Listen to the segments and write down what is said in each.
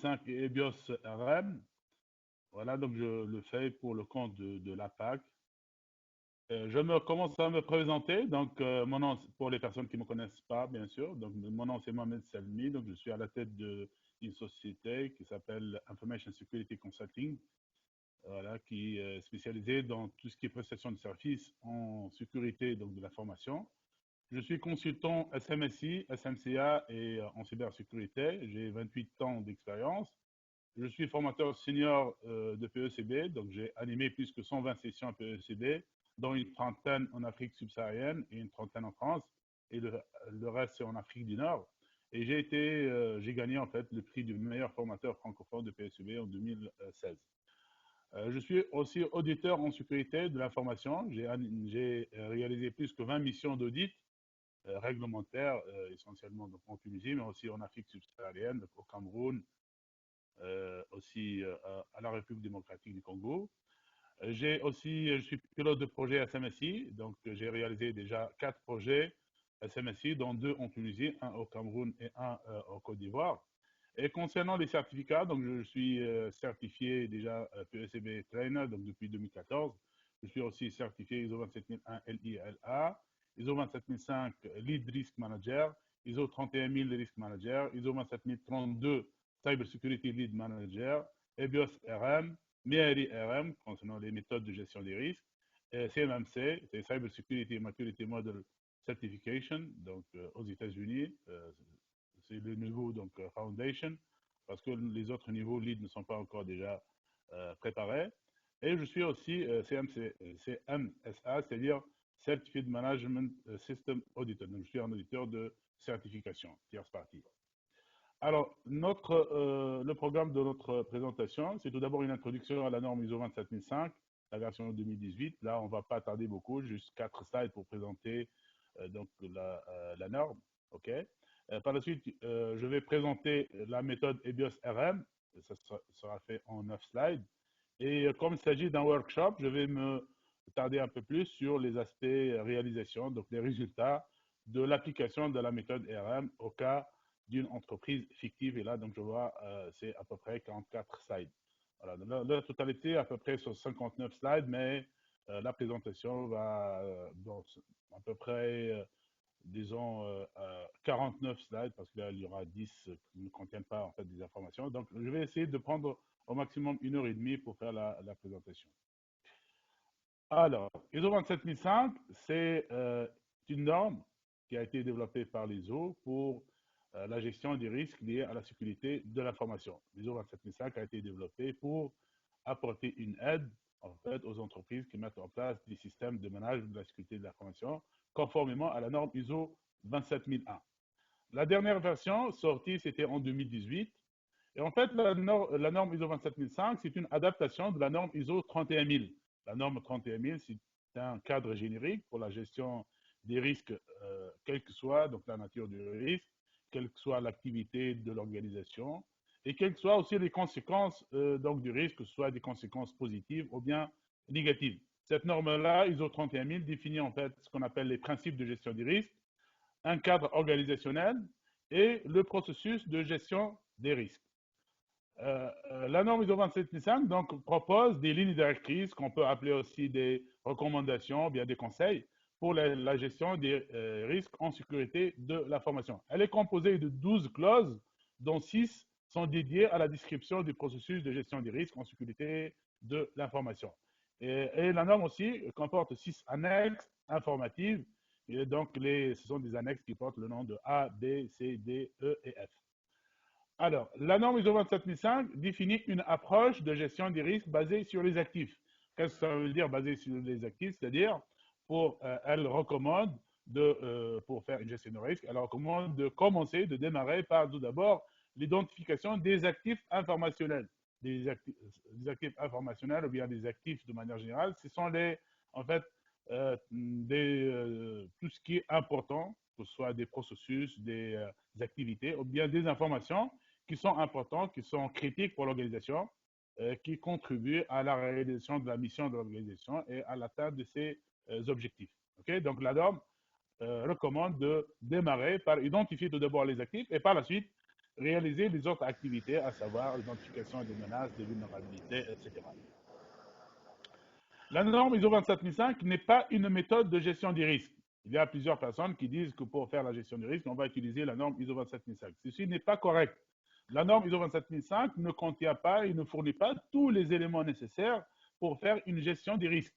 5 et EBIOS RM. Voilà, donc je le fais pour le compte de l'APAC. Commence à me présenter. Donc, mon nom, pour les personnes qui ne me connaissent pas, bien sûr. Donc, mon nom, c'est Mohamed Salmi. Donc, je suis à la tête d'une société qui s'appelle Information Security Consulting, voilà, qui est spécialisée dans tout ce qui est prestation de services en sécurité, donc de l'information. Je suis consultant SMSI, SMCA et en cybersécurité. J'ai 28 ans d'expérience. Je suis formateur senior de PECB, donc j'ai animé plus que 120 sessions à PECB, dont une trentaine en Afrique subsaharienne et une trentaine en France, et le reste c'est en Afrique du Nord. Et j'ai gagné en fait le prix du meilleur formateur francophone de PECB en 2016. Je suis aussi auditeur en sécurité de l'information. J'ai réalisé plus que 20 missions d'audit réglementaires, essentiellement donc, en Tunisie, mais aussi en Afrique subsaharienne, au Cameroun, aussi à la République démocratique du Congo. Je suis pilote de projet SMSI, donc j'ai réalisé déjà 4 projets SMSI, dont 2 en Tunisie, un au Cameroun et un au Côte d'Ivoire. Et concernant les certificats, donc je suis certifié déjà PECB Trainer donc depuis 2014. Je suis aussi certifié ISO 27001 LILA, ISO 27005 Lead Risk Manager, ISO 31000 Risk Manager, ISO 27032 Cyber Security Lead Manager, EBIOS RM, MIARI RM concernant les méthodes de gestion des risques, CMMC, c'est Cyber Security Maturity Model Certification, donc aux États-Unis, c'est le niveau donc Foundation, parce que les autres niveaux lead ne sont pas encore déjà préparés. Et je suis aussi CMSA, c'est-à-dire Certified Management System Auditor. Donc, je suis un auditeur de certification, tierce partie. Alors, le programme de notre présentation, c'est tout d'abord une introduction à la norme ISO 27005, la version 2018. Là, on ne va pas tarder beaucoup, juste 4 slides pour présenter donc la norme. OK. Par la suite, je vais présenter la méthode EBIOS RM. Ça sera fait en 9 slides. Et comme il s'agit d'un workshop, je vais me tarder un peu plus sur les aspects réalisation, donc les résultats de l'application de la méthode RM au cas d'une entreprise fictive. Et là, donc, je vois, c'est à peu près 44 slides. Voilà, la totalité, à peu près sur 59 slides, mais la présentation va dans à peu près, disons, 49 slides, parce que là, il y aura 10 qui ne contiennent pas en fait des informations. Donc, je vais essayer de prendre au maximum 1 heure et demie pour faire la présentation. Alors, ISO 27005, c'est une norme qui a été développée par l'ISO pour la gestion des risques liés à la sécurité de l'information. L'ISO 27005 a été développé pour apporter une aide en fait, aux entreprises qui mettent en place des systèmes de management de la sécurité de l'information conformément à la norme ISO 27001. La dernière version sortie, c'était en 2018. Et en fait, la norme ISO 27005, c'est une adaptation de la norme ISO 31000. La norme 31000, c'est un cadre générique pour la gestion des risques, quelle que soit donc, la nature du risque, quelle que soit l'activité de l'organisation, et quelles que soient aussi les conséquences donc, du risque, que ce soit des conséquences positives ou bien négatives. Cette norme-là, ISO 31000, définit en fait ce qu'on appelle les principes de gestion des risques, un cadre organisationnel et le processus de gestion des risques. La norme ISO 27005 donc, propose des lignes directrices qu'on peut appeler aussi des recommandations, bien des conseils pour la gestion des risques en sécurité de l'information. Elle est composée de 12 clauses, dont 6 sont dédiées à la description du processus de gestion des risques en sécurité de l'information. Et la norme aussi comporte 6 annexes informatives, et donc ce sont des annexes qui portent le nom de A, B, C, D, E et F. Alors, la norme ISO 27005 définit une approche de gestion des risques basée sur les actifs. Qu'est-ce que ça veut dire basée sur les actifs? C'est-à-dire, elle recommande, pour faire une gestion de risque, elle recommande de commencer, de démarrer par tout d'abord l'identification des actifs informationnels. Des actifs informationnels ou bien des actifs de manière générale, ce sont en fait, tout ce qui est important, que ce soit des processus, des activités ou bien des informations qui sont importants, qui sont critiques pour l'organisation, qui contribuent à la réalisation de la mission de l'organisation et à l'atteinte de ses objectifs. Okay? Donc, la norme recommande de démarrer par identifier tout d'abord les actifs et par la suite réaliser les autres activités, à savoir l'identification des menaces, des vulnérabilités, etc. La norme ISO 27005 n'est pas une méthode de gestion des risques. Il y a plusieurs personnes qui disent que pour faire la gestion du risque, on va utiliser la norme ISO 27005. Ceci n'est pas correct. La norme ISO 27005 ne contient pas et ne fournit pas tous les éléments nécessaires pour faire une gestion des risques.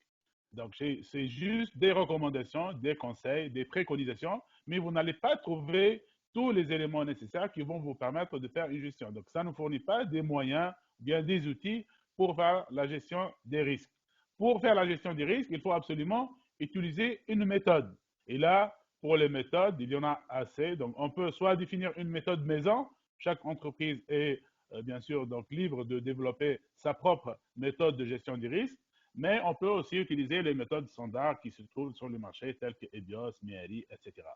Donc, c'est juste des recommandations, des conseils, des préconisations, mais vous n'allez pas trouver tous les éléments nécessaires qui vont vous permettre de faire une gestion. Donc, ça ne fournit pas des moyens, bien des outils pour faire la gestion des risques. Pour faire la gestion des risques, il faut absolument utiliser une méthode. Et là, pour les méthodes, il y en a assez. Donc, on peut soit définir une méthode maison. Chaque entreprise est bien sûr donc libre de développer sa propre méthode de gestion des risques, mais on peut aussi utiliser les méthodes standards qui se trouvent sur le marché, telles que EBIOS, MEARI, etc.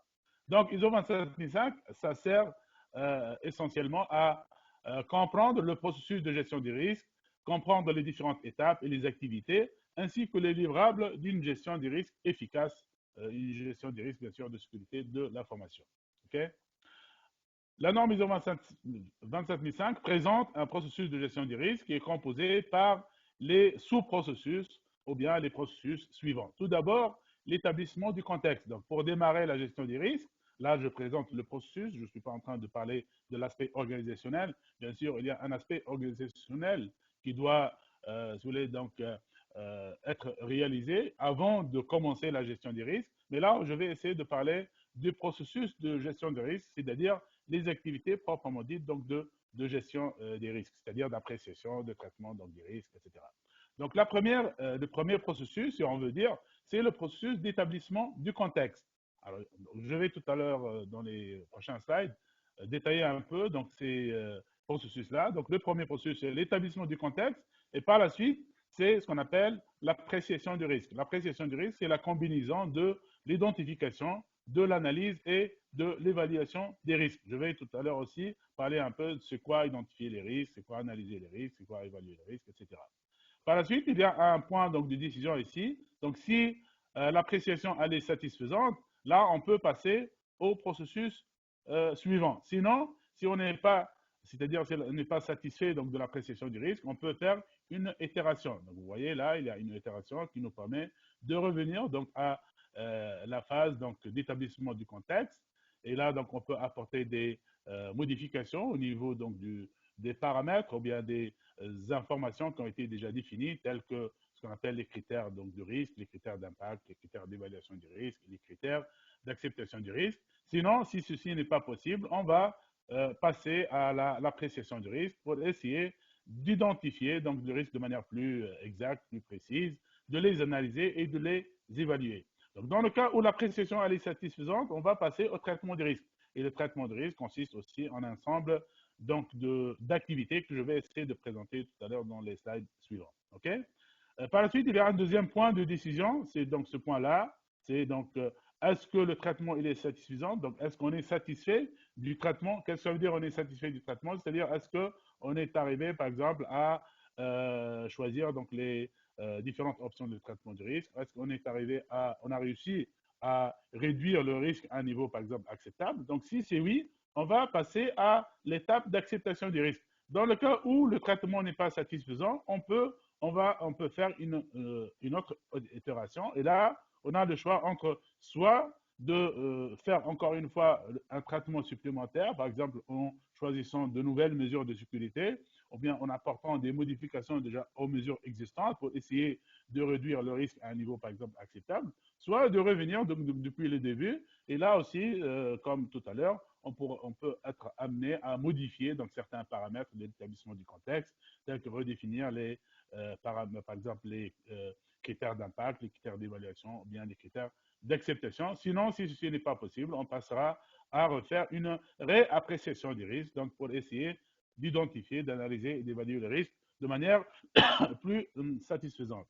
Donc, ISO 27005, ça sert essentiellement à comprendre le processus de gestion des risques, comprendre les différentes étapes et les activités, ainsi que les livrables d'une gestion des risques efficace, une gestion des risques, bien sûr, de sécurité de l'information. Okay? La norme ISO 27005 présente un processus de gestion des risques qui est composé par les sous-processus ou bien les processus suivants. Tout d'abord, l'établissement du contexte. Donc, pour démarrer la gestion des risques, là, je présente le processus. Je ne suis pas en train de parler de l'aspect organisationnel. Bien sûr, il y a un aspect organisationnel qui doit, si vous voulez, donc, être réalisé avant de commencer la gestion des risques. Mais là, je vais essayer de parler du processus de gestion des risques, c'est-à-dire les activités proprement dites donc de gestion des risques, c'est-à-dire d'appréciation, de traitement donc, des risques, etc. Donc, le premier processus, si on veut dire, c'est le processus d'établissement du contexte. Alors, je vais tout à l'heure, dans les prochains slides, détailler un peu donc, ces processus-là. Donc, le premier processus, c'est l'établissement du contexte. Et par la suite, c'est ce qu'on appelle l'appréciation du risque. L'appréciation du risque, c'est la combinaison de l'identification, de l'analyse et de l'évaluation des risques. Je vais tout à l'heure aussi parler un peu de c'est quoi identifier les risques, c'est quoi analyser les risques, c'est quoi évaluer les risques, etc. Par la suite, il y a un point donc, de décision ici. Donc, si l'appréciation elle est satisfaisante, là, on peut passer au processus suivant. Sinon, si on n'est pas, c'est-à-dire si on n'est pas satisfait donc, de l'appréciation du risque, on peut faire une itération. Donc, vous voyez là, il y a une itération qui nous permet de revenir donc, à la phase d'établissement du contexte. Et là, donc, on peut apporter des modifications au niveau donc, des paramètres ou bien des informations qui ont été déjà définies, telles que ce qu'on appelle les critères donc, de risque, les critères d'impact, les critères d'évaluation du risque, les critères d'acceptation du risque. Sinon, si ceci n'est pas possible, on va passer à l'appréciation du risque pour essayer d'identifier donc le risque de manière plus exacte, plus précise, de les analyser et de les évaluer. Donc, dans le cas où l'appréciation est satisfaisante, on va passer au traitement du risque. Et le traitement de risque consiste aussi en un ensemble donc d'activités que je vais essayer de présenter tout à l'heure dans les slides suivants. OK? Par la suite, il y a un deuxième point de décision, c'est donc ce point-là, c'est donc est-ce que le traitement il est satisfaisant? Donc, est-ce qu'on est satisfait du traitement? Qu'est-ce que ça veut dire on est satisfait du traitement? C'est-à-dire, est-ce qu'on est arrivé, par exemple, à choisir donc les différentes options de traitement du risque? Est-ce qu'on est arrivé à, on a réussi à réduire le risque à un niveau, par exemple, acceptable? Donc, si c'est oui, on va passer à l'étape d'acceptation du risque. Dans le cas où le traitement n'est pas satisfaisant, on peut faire une autre itération. Et là, on a le choix entre soit de faire encore une fois un traitement supplémentaire, par exemple en choisissant de nouvelles mesures de sécurité, ou bien en apportant des modifications déjà aux mesures existantes pour essayer de réduire le risque à un niveau, par exemple, acceptable, soit de revenir depuis le début. Et là aussi, comme tout à l'heure, on peut être amené à modifier donc, certains paramètres de l'établissement du contexte, tels que redéfinir les paramètres, par exemple les critères d'impact, les critères d'évaluation, ou bien les critères d'acceptation. Sinon, si ceci n'est pas possible, on passera à refaire une réappréciation du risque, donc pour essayer d'identifier, d'analyser et d'évaluer le risque de manière plus satisfaisante.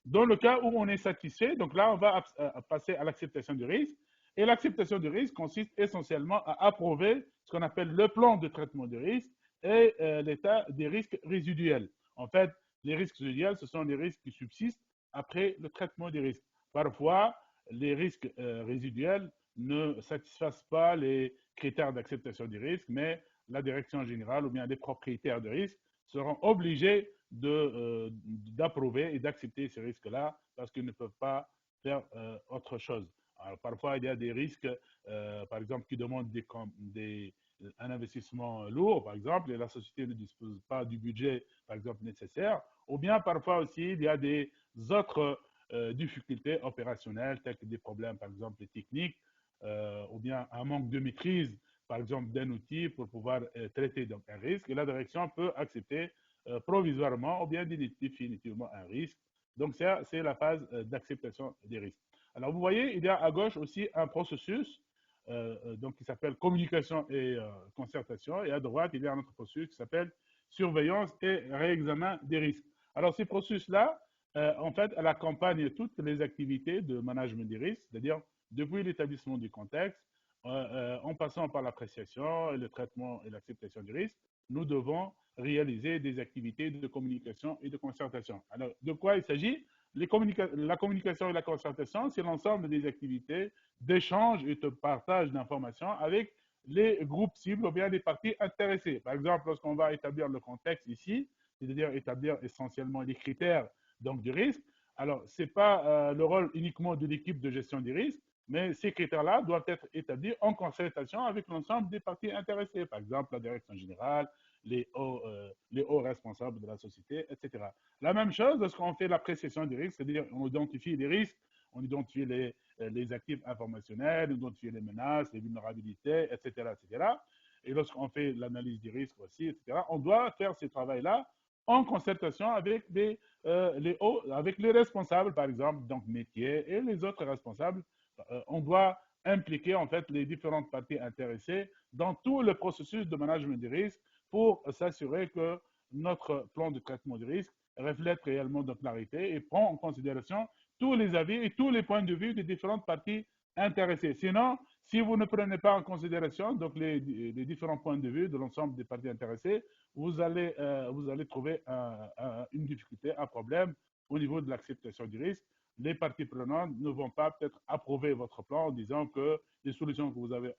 Dans le cas où on est satisfait, donc là, on va passer à l'acceptation du risque. Et l'acceptation du risque consiste essentiellement à approuver ce qu'on appelle le plan de traitement du risque et l'état des risques résiduels. En fait, les risques résiduels, ce sont les risques qui subsistent après le traitement des risques. Parfois, les risques résiduels ne satisfassent pas les critères d'acceptation du risque, mais la direction générale ou bien les propriétaires de risques seront obligés d'approuver et d'accepter ces risques-là parce qu'ils ne peuvent pas faire autre chose. Alors, parfois, il y a des risques, par exemple, qui demandent un investissement lourd, par exemple, et la société ne dispose pas du budget, par exemple, nécessaire. Ou bien, parfois aussi, il y a des autres difficultés opérationnelles, telles que des problèmes, par exemple, techniques, ou bien un manque de maîtrise, par exemple, d'un outil pour pouvoir traiter donc, un risque. Et la direction peut accepter provisoirement ou bien définitivement un risque. Donc, c'est la phase d'acceptation des risques. Alors, vous voyez, il y a à gauche aussi un processus donc, qui s'appelle communication et concertation. Et à droite, il y a un autre processus qui s'appelle surveillance et réexamen des risques. Alors, ces processus-là, en fait, elle accompagne toutes les activités de management des risques, c'est-à-dire depuis l'établissement du contexte, en passant par l'appréciation, le traitement et l'acceptation du risque, nous devons réaliser des activités de communication et de concertation. Alors, de quoi il s'agit? La communication et la concertation, c'est l'ensemble des activités d'échange et de partage d'informations avec les groupes cibles ou bien les parties intéressées. Par exemple, lorsqu'on va établir le contexte ici, c'est-à-dire établir essentiellement les critères donc, du risque, alors ce n'est pas le rôle uniquement de l'équipe de gestion des risques, mais ces critères-là doivent être établis en concertation avec l'ensemble des parties intéressées, par exemple la direction générale, les hauts responsables de la société, etc. La même chose lorsqu'on fait l'appréciation des risques, c'est-à-dire on identifie les risques, on identifie les actifs informationnels, on identifie les menaces, les vulnérabilités, etc. etc. Et lorsqu'on fait l'analyse des risques aussi, etc., on doit faire ce travail-là en concertation avec avec les responsables, par exemple, donc métiers et les autres responsables. On doit impliquer en fait les différentes parties intéressées dans tout le processus de management des risques pour s'assurer que notre plan de traitement des risques reflète réellement notre clarité et prend en considération tous les avis et tous les points de vue des différentes parties intéressées. Sinon, si vous ne prenez pas en considération donc les différents points de vue de l'ensemble des parties intéressées, vous allez trouver une difficulté, un problème au niveau de l'acceptation du risque. Les parties prenantes ne vont pas peut-être approuver votre plan en disant que les solutions que vous avez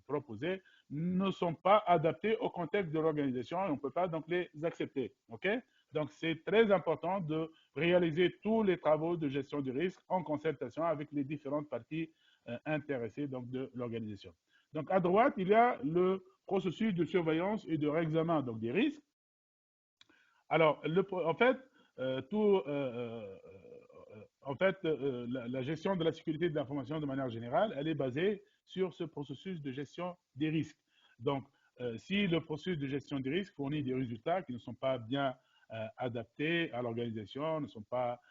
proposées ne sont pas adaptées au contexte de l'organisation et on ne peut pas donc les accepter. OK? Donc, c'est très important de réaliser tous les travaux de gestion du risque en concertation avec les différentes parties intéressées donc, de l'organisation. Donc, à droite, il y a le processus de surveillance et de réexamen donc, des risques. Alors, en fait, la gestion de la sécurité de l'information de manière générale, elle est basée sur ce processus de gestion des risques. Donc, si le processus de gestion des risques fournit des résultats qui ne sont pas bien adaptés à l'organisation, ne sont pas,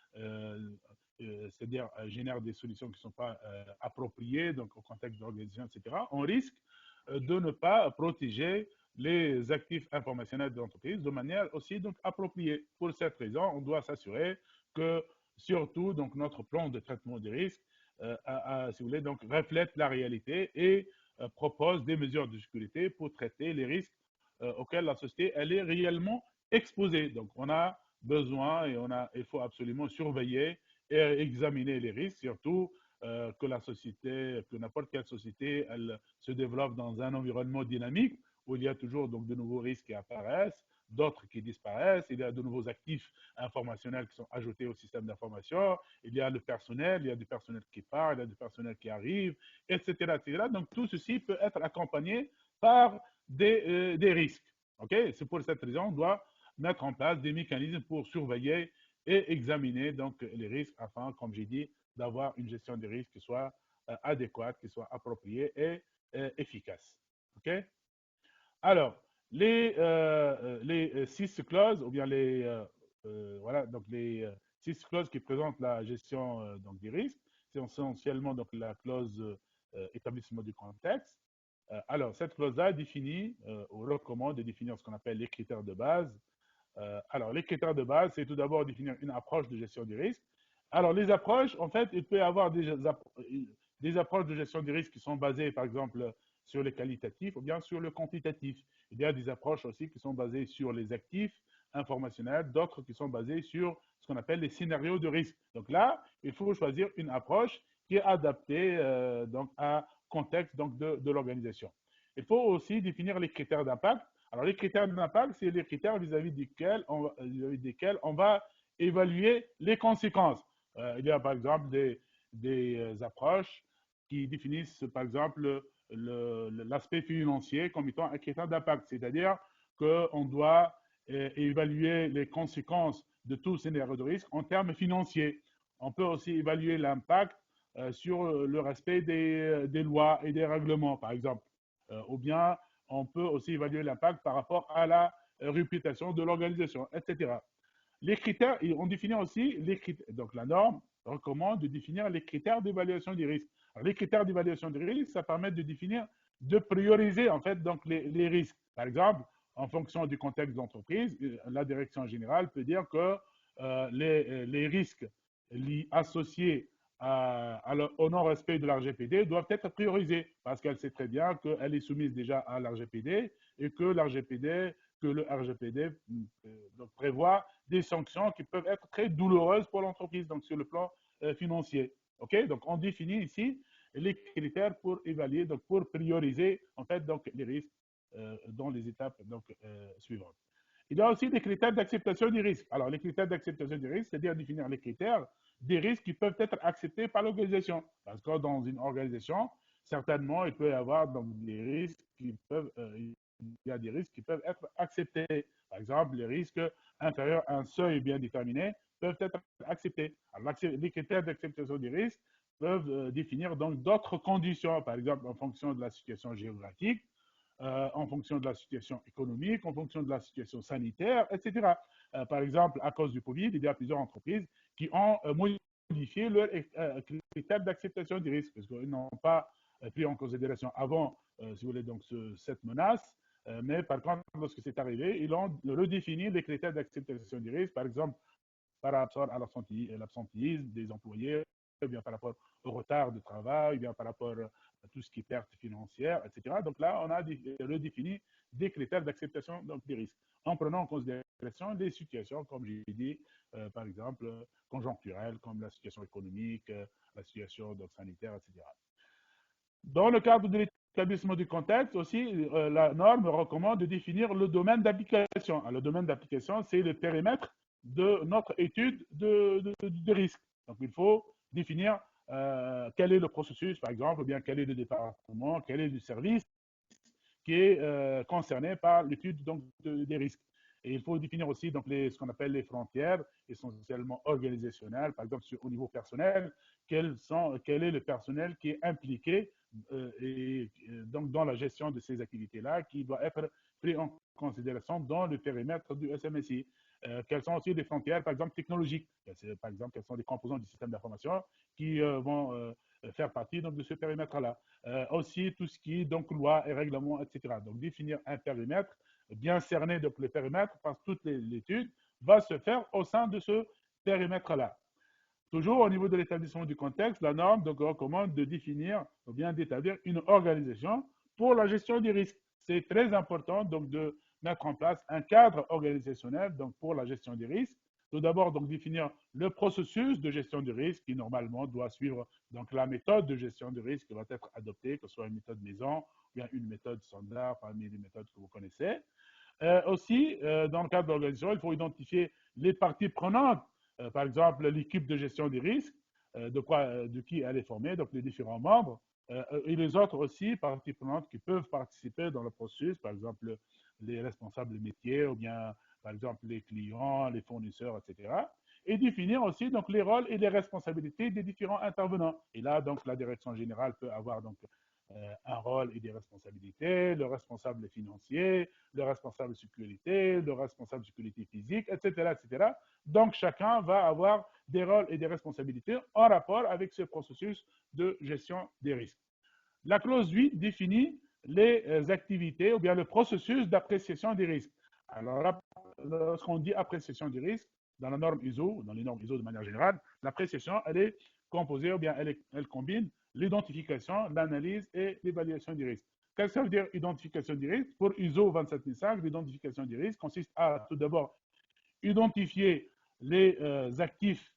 c'est-à-dire génèrent des solutions qui ne sont pas appropriées donc au contexte de l'organisation, etc., on risque de ne pas protéger les actifs informationnels de l'entreprise de manière aussi donc appropriée. Pour cette raison, on doit s'assurer que surtout donc notre plan de traitement des risques, si vous voulez, donc reflète la réalité et propose des mesures de sécurité pour traiter les risques auxquels la société elle est réellement exposée. Donc on a besoin et il faut absolument surveiller et examiner les risques, surtout que la société, que n'importe quelle société, elle se développe dans un environnement dynamique où il y a toujours donc de nouveaux risques qui apparaissent, d'autres qui disparaissent, il y a de nouveaux actifs informationnels qui sont ajoutés au système d'information, il y a le personnel, il y a du personnel qui part, il y a du personnel qui arrive, etc. etc. Donc tout ceci peut être accompagné par des risques. Okay? C'est pour cette raison qu'on doit mettre en place des mécanismes pour surveiller et examiner donc les risques afin, comme j'ai dit, d'avoir une gestion des risques qui soit adéquate, qui soit appropriée et efficace. OK? Alors, les six clauses, ou bien voilà, donc les six clauses qui présentent la gestion donc des risques, c'est essentiellement donc la clause établissement du contexte. Alors, cette clause-là définit ou recommande de définir ce qu'on appelle les critères de base. Alors, les critères de base, c'est tout d'abord définir une approche de gestion du risque. Alors, les approches, en fait, il peut y avoir des approches de gestion des risques qui sont basées, par exemple, sur les qualitatifs ou bien sur le quantitatif. Il y a des approches aussi qui sont basées sur les actifs informationnels, d'autres qui sont basées sur ce qu'on appelle les scénarios de risque. Donc là, il faut choisir une approche qui est adaptée donc, à contexte donc, de l'organisation. il faut aussi définir les critères d'impact. Alors, les critères d'impact, c'est les critères vis-à-vis desquels on va évaluer les conséquences. Il y a par exemple des approches qui définissent par exemple l'aspect financier comme étant un critère d'impact, c'est-à-dire qu'on doit évaluer les conséquences de tout scénario de risque en termes financiers. On peut aussi évaluer l'impact sur le respect des lois et des règlements, par exemple. Ou bien on peut aussi évaluer l'impact par rapport à la réputation de l'organisation, etc. Les critères, et on définit aussi les critères. Donc la norme recommande de définir les critères d'évaluation des risques. Alors, les critères d'évaluation des risques, ça permet de définir, de prioriser en fait donc les risques. Par exemple, en fonction du contexte d'entreprise, la direction générale peut dire que les risques associés au non-respect de l'RGPD doivent être priorisés parce qu'elle sait très bien qu'elle est soumise déjà à l'RGPD et que le RGPD donc prévoit des sanctions qui peuvent être très douloureuses pour l'entreprise, donc sur le plan financier. OK? Donc, on définit ici les critères pour évaluer, donc pour prioriser en fait donc les risques dans les étapes donc, suivantes. Il y a aussi des critères d'acceptation du risque. Alors, les critères d'acceptation du risque, c'est-à-dire définir les critères des risques qui peuvent être acceptés par l'organisation. Parce que dans une organisation, certainement, il peut y avoir donc, des risques qui peuvent, il y a des risques qui peuvent être acceptés. Par exemple, les risques inférieurs à un seuil bien déterminé peuvent être acceptés. Alors, les critères d'acceptation du risque peuvent définir donc d'autres conditions, par exemple en fonction de la situation géographique, en fonction de la situation économique, en fonction de la situation sanitaire, etc. Par exemple, à cause du Covid, il y a plusieurs entreprises qui ont modifié leur critère d'acceptation du risque parce qu'ils n'ont pas pris en considération avant, si vous voulez, donc cette menace. Mais par contre, lorsque c'est arrivé, ils ont redéfini les critères d'acceptation du risque, par exemple, par rapport à l'absentéisme des employés, ou bien par rapport au retard de travail, ou bien par rapport à tout ce qui est perte financière, etc. Donc là, on a redéfini des critères d'acceptation des risques, en prenant en considération des situations, comme j'ai dit, par exemple, conjoncturelles, comme la situation économique, la situation donc, sanitaire, etc. Dans le cadre de l'établissement du contexte aussi, la norme recommande de définir le domaine d'application. Le domaine d'application, c'est le périmètre de notre étude de risque. Donc, il faut définir quel est le processus, par exemple, ou bien quel est le département, quel est le service qui est concerné par l'étude des risques. Et il faut définir aussi donc, ce qu'on appelle les frontières, essentiellement organisationnelles, par exemple au niveau personnel, quel est le personnel qui est impliqué donc dans la gestion de ces activités-là, qui doit être pris en considération dans le périmètre du SMSI. Quelles sont aussi les frontières, par exemple, technologiques. Par exemple, quels sont les composants du système d'information qui vont faire partie donc, de ce périmètre-là. Aussi, tout ce qui est donc loi et règlement, etc. Donc, définir un périmètre bien cerné, donc le périmètre, parce que toute l'étude va se faire au sein de ce périmètre-là. Toujours au niveau de l'établissement du contexte, la norme donc, recommande de définir ou bien d'établir une organisation pour la gestion des risques. C'est très important donc, de mettre en place un cadre organisationnel donc, pour la gestion des risques. Tout d'abord, donc, définir le processus de gestion du risque qui, normalement, doit suivre donc, la méthode de gestion du risque qui va être adoptée, que ce soit une méthode maison ou bien une méthode standard parmi les méthodes que vous connaissez. Aussi, dans le cadre de l'organisation, il faut identifier les parties prenantes, par exemple l'équipe de gestion des risques, de qui elle est formée, donc les différents membres, et les autres aussi parties prenantes qui peuvent participer dans le processus, par exemple les responsables métiers ou bien par exemple les clients, les fournisseurs, etc. Et définir aussi donc les rôles et les responsabilités des différents intervenants. Et là, donc la direction générale peut avoir donc un rôle et des responsabilités, le responsable financier, le responsable sécurité, le responsable sécurité physique, etc., etc. Donc, chacun va avoir des rôles et des responsabilités en rapport avec ce processus de gestion des risques. La clause 8 définit les activités ou bien le processus d'appréciation des risques. Alors, lorsqu'on dit appréciation des risques, dans la norme ISO, dans les normes ISO de manière générale, l'appréciation, elle est composée ou bien elle combine l'identification, l'analyse et l'évaluation des risques. Qu'est-ce que ça veut dire identification des risques? Pour ISO 27005, l'identification des risques consiste à tout d'abord identifier les actifs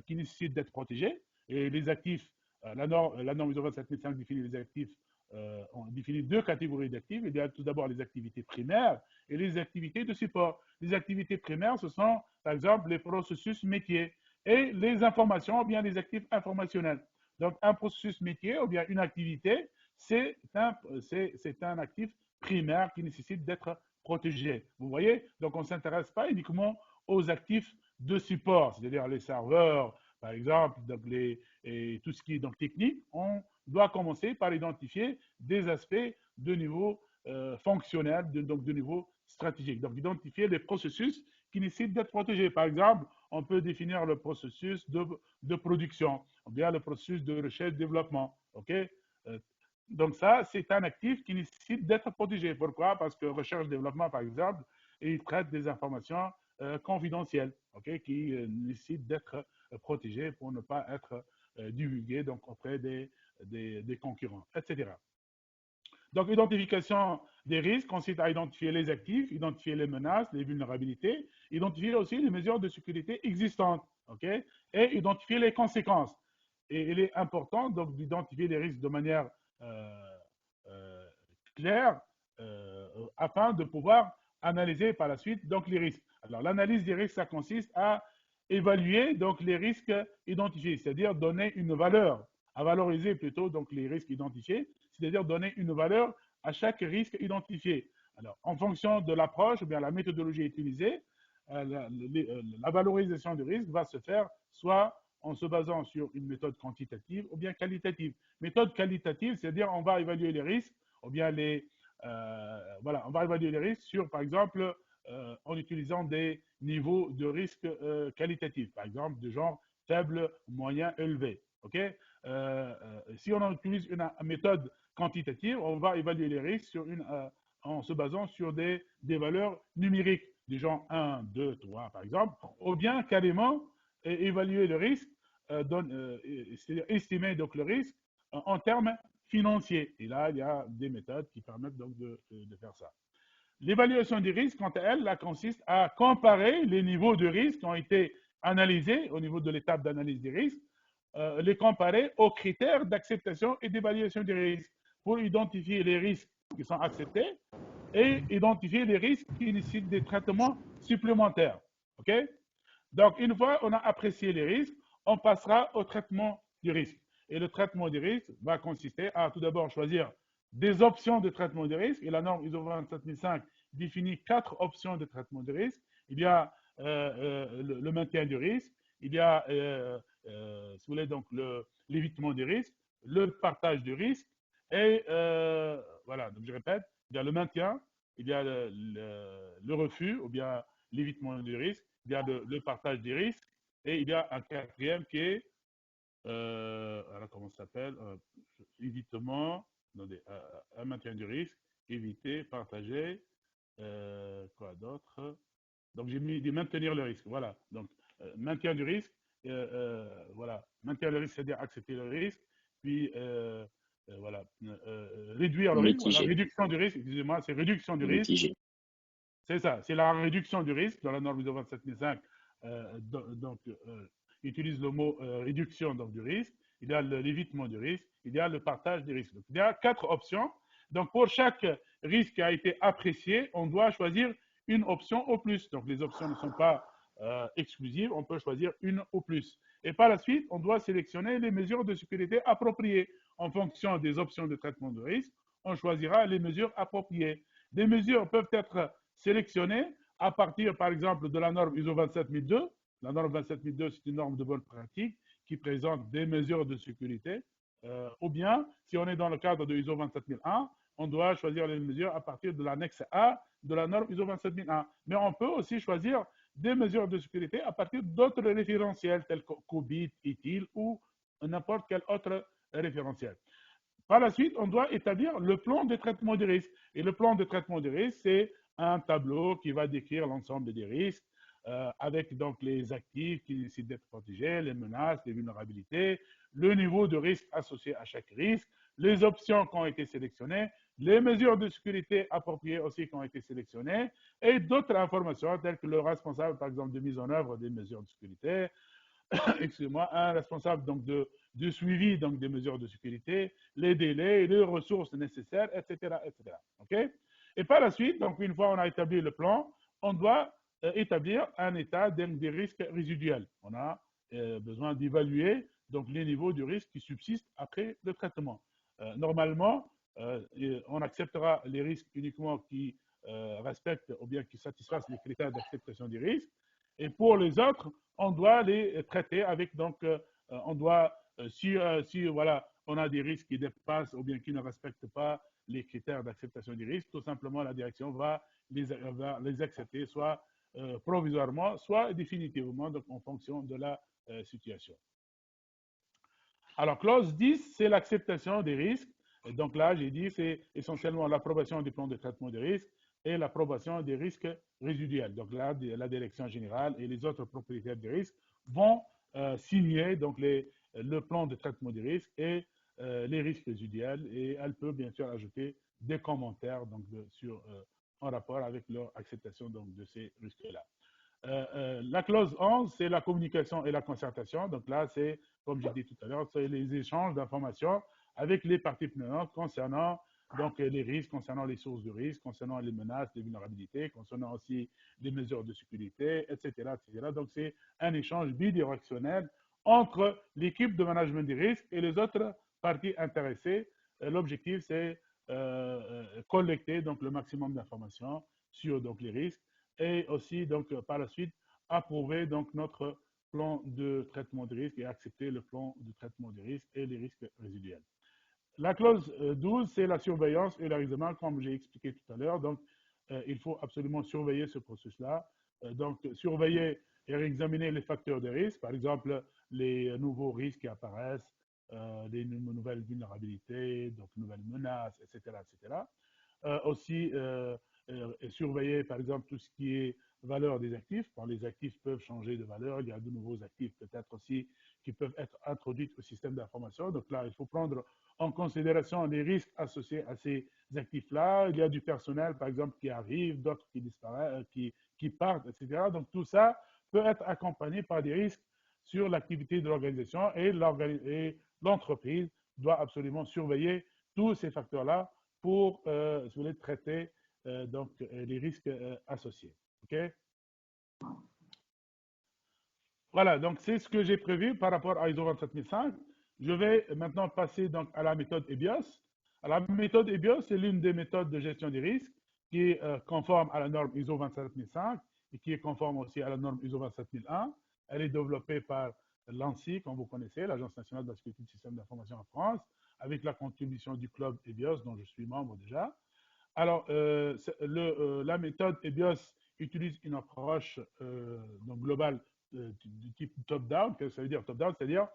qui nécessitent d'être protégés. Et les actifs, la norme ISO 27005 définit les actifs on définit deux catégories d'actifs. Il y a tout d'abord les activités primaires et les activités de support. Les activités primaires, ce sont, par exemple, les processus métiers et les informations, ou bien les actifs informationnels. Donc, un processus métier ou bien une activité, c'est un actif primaire qui nécessite d'être protégé. Vous voyez? Donc, on ne s'intéresse pas uniquement aux actifs de support, c'est-à-dire les serveurs, par exemple, donc et tout ce qui est donc technique. On doit commencer par identifier des aspects de niveau fonctionnel, donc de niveau stratégique. Donc, identifier les processus qui nécessitent d'être protégés. Par exemple, on peut définir le processus de production, ou bien le processus de recherche-développement. OK? Donc ça, c'est un actif qui nécessite d'être protégé. Pourquoi? Parce que recherche-développement, par exemple, il traite des informations confidentielles, okay, qui nécessitent d'être protégées pour ne pas être divulguées donc, auprès des concurrents, etc. Donc, identification des risques consiste à identifier les actifs, identifier les menaces, les vulnérabilités, identifier aussi les mesures de sécurité existantes, okay, et identifier les conséquences. Et il est important donc d'identifier les risques de manière euh, euh, claire afin de pouvoir analyser par la suite donc les risques. Alors, l'analyse des risques, ça consiste à évaluer donc les risques identifiés, c'est-à-dire donner une valeur, à valoriser plutôt donc les risques identifiés, c'est-à-dire donner une valeur à chaque risque identifié. Alors, en fonction de l'approche ou bien la méthodologie utilisée, la valorisation du risque va se faire soit en se basant sur une méthode quantitative ou bien qualitative. Méthode qualitative, c'est-à-dire on va évaluer les risques ou bien voilà, on va évaluer les risques sur, par exemple, en utilisant des niveaux de risque qualitatifs, par exemple, de genre faible, moyen, élevé. OK? Si on utilise une méthode quantitative, on va évaluer les risques en se basant sur des valeurs numériques, du genre 1, 2, 3, par exemple, ou bien carrément évaluer le risque, c'est-à-dire estimer donc le risque en termes financiers. Et là, il y a des méthodes qui permettent donc de faire ça. L'évaluation des risques, quant à elle, là, consiste à comparer les niveaux de risque qui ont été analysés au niveau de l'étape d'analyse des risques, les comparer aux critères d'acceptation et d'évaluation des risques pour identifier les risques qui sont acceptés et identifier les risques qui nécessitent des traitements supplémentaires. OK? Donc, une fois on a apprécié les risques, on passera au traitement du risque. Et le traitement du risque va consister à tout d'abord choisir des options de traitement du risque. Et la norme ISO 27005 définit 4 options de traitement du risque. Il y a le maintien du risque, il y a, si vous voulez, donc l'évitement du risque, le partage du risque, et voilà, donc je répète, il y a le maintien, il y a le refus, ou bien l'évitement du risque, il y a le partage des risques, et il y a un quatrième qui est, alors comment ça s'appelle, évitement, attendez, un maintien du risque, éviter, partager, quoi d'autre? Donc j'ai mis de maintenir le risque, voilà. Donc maintien du risque, voilà, maintenir le risque, c'est-à-dire accepter le risque, puis voilà, réduire le risque, voilà, Mitigé. réduction du risque, excusez-moi, c'est réduction du risque, Mitigé. c'est ça, c'est la réduction du risque dans la norme ISO 27005. Donc, utilise le mot réduction donc, du risque. Il y a l'évitement du risque. Il y a le partage des risques. Donc, il y a 4 options. Donc, pour chaque risque qui a été apprécié, on doit choisir une option au plus. Donc, les options ne sont pas exclusives. On peut choisir une au plus. Et par la suite, on doit sélectionner les mesures de sécurité appropriées. En fonction des options de traitement de risque, on choisira les mesures appropriées. Des mesures peuvent être sélectionnées à partir, par exemple, de la norme ISO 27002. La norme 27002, c'est une norme de bonne pratique qui présente des mesures de sécurité. Ou bien, si on est dans le cadre de ISO 27001, on doit choisir les mesures à partir de l'annexe A de la norme ISO 27001. Mais on peut aussi choisir des mesures de sécurité à partir d'autres référentiels tels que COBIT, ITIL ou n'importe quel autre référentiel. Par la suite, on doit établir le plan de traitement des risques. Et le plan de traitement des risques, c'est un tableau qui va décrire l'ensemble des risques, avec donc les actifs qui nécessitent d'être protégés, les menaces, les vulnérabilités, le niveau de risque associé à chaque risque, les options qui ont été sélectionnées, les mesures de sécurité appropriées aussi qui ont été sélectionnées, et d'autres informations telles que le responsable, par exemple, de mise en œuvre des mesures de sécurité, excusez-moi, un responsable donc de du suivi donc, des mesures de sécurité, les délais, les ressources nécessaires, etc. etc. Okay? Et par la suite, donc, une fois on a établi le plan, on doit établir un état des risques résiduels. On a besoin d'évaluer donc, les niveaux de risque qui subsistent après le traitement. Normalement, on acceptera les risques uniquement qui respectent ou bien qui satisfassent les critères d'acceptation des risques. Et pour les autres, on doit les traiter avec, donc, on doit, si voilà, on a des risques qui dépassent ou bien qui ne respectent pas les critères d'acceptation des risques, tout simplement la direction va les accepter soit provisoirement, soit définitivement, donc en fonction de la situation. Alors, clause 10, c'est l'acceptation des risques. Et donc là, j'ai dit, c'est essentiellement l'approbation du plan de traitement des risques et l'approbation des risques résiduels. Donc là, la direction générale et les autres propriétaires des risques vont signer donc le plan de traitement des risques et les risques résiduels. Et elle peut bien sûr ajouter des commentaires donc, en rapport avec leur acceptation donc, de ces risques-là. La clause 11, c'est la communication et la concertation. Donc là, c'est, comme j'ai dit tout à l'heure, c'est les échanges d'informations avec les parties prenantes concernant donc, les risques, concernant les sources de risque, concernant les menaces, les vulnérabilités, concernant aussi les mesures de sécurité, etc. etc. Donc, c'est un échange bidirectionnel entre l'équipe de management des risques et les autres parties intéressées. L'objectif, c'est collecter donc, le maximum d'informations sur donc, les risques et aussi donc par la suite approuver donc notre plan de traitement de risque et accepter le plan de traitement des risques et les risques résiduels. La clause 12, c'est la surveillance et l'examen, comme j'ai expliqué tout à l'heure. Donc, il faut absolument surveiller ce processus-là. Donc, surveiller et examiner les facteurs de risque, par exemple, les nouveaux risques qui apparaissent, les nouvelles vulnérabilités, donc nouvelles menaces, etc. etc. Aussi, surveiller, par exemple, tout ce qui est valeur des actifs. Quand les actifs peuvent changer de valeur, il y a de nouveaux actifs peut-être aussi qui peuvent être introduits au système d'information. Donc là, il faut prendre en considération les risques associés à ces actifs-là. Il y a du personnel, par exemple, qui arrive, d'autres qui disparaissent, qui partent, etc. Donc tout ça peut être accompagné par des risques sur l'activité de l'organisation et l'entreprise doit absolument surveiller tous ces facteurs-là pour traiter donc, les risques associés. Okay? Voilà, donc c'est ce que j'ai prévu par rapport à ISO 27005. Je vais maintenant passer donc, à la méthode EBIOS. Alors, la méthode EBIOS, c'est l'une des méthodes de gestion des risques qui est conforme à la norme ISO 27005 et qui est conforme aussi à la norme ISO 27001. Elle est développée par l'ANSSI, comme vous connaissez, l'Agence nationale de la sécurité du système d'information en France, avec la contribution du club EBIOS, dont je suis membre déjà. Alors, la méthode EBIOS utilise une approche donc globale du type top-down. Qu'est-ce que ça veut dire top-down? C'est-à-dire,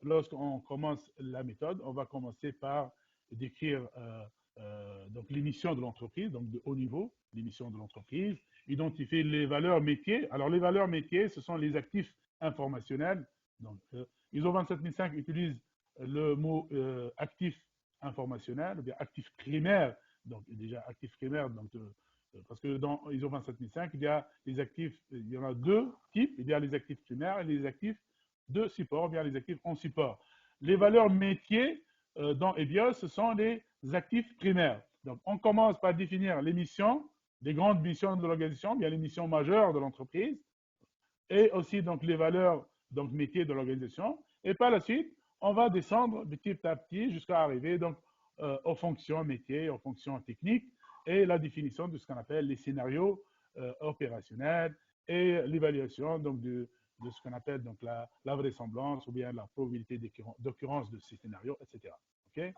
lorsqu'on commence la méthode, on va commencer par décrire donc les missions de l'entreprise, donc de haut niveau, les missions de l'entreprise, identifier les valeurs métiers. Alors, les valeurs métiers, ce sont les actifs informationnels. Donc, ISO 27005 utilise le mot actif informationnel, ou bien actif primaire. Donc, déjà, actif primaire, donc, parce que dans ISO 27005, il y a les actifs, il y en a deux types. Il y a les actifs primaires et les actifs de support, bien les actifs en support. Les valeurs métiers dans EBIOS, ce sont les actifs primaires. Donc, on commence par définir les missions, les grandes missions de l'organisation, bien les missions majeures de l'entreprise, et aussi donc les valeurs donc métiers de l'organisation. Et par la suite, on va descendre petit à petit jusqu'à arriver donc aux fonctions métiers, aux fonctions techniques et la définition de ce qu'on appelle les scénarios opérationnels et l'évaluation donc de ce qu'on appelle donc la vraisemblance ou bien la probabilité d'occurrence de ces scénarios, etc. Okay?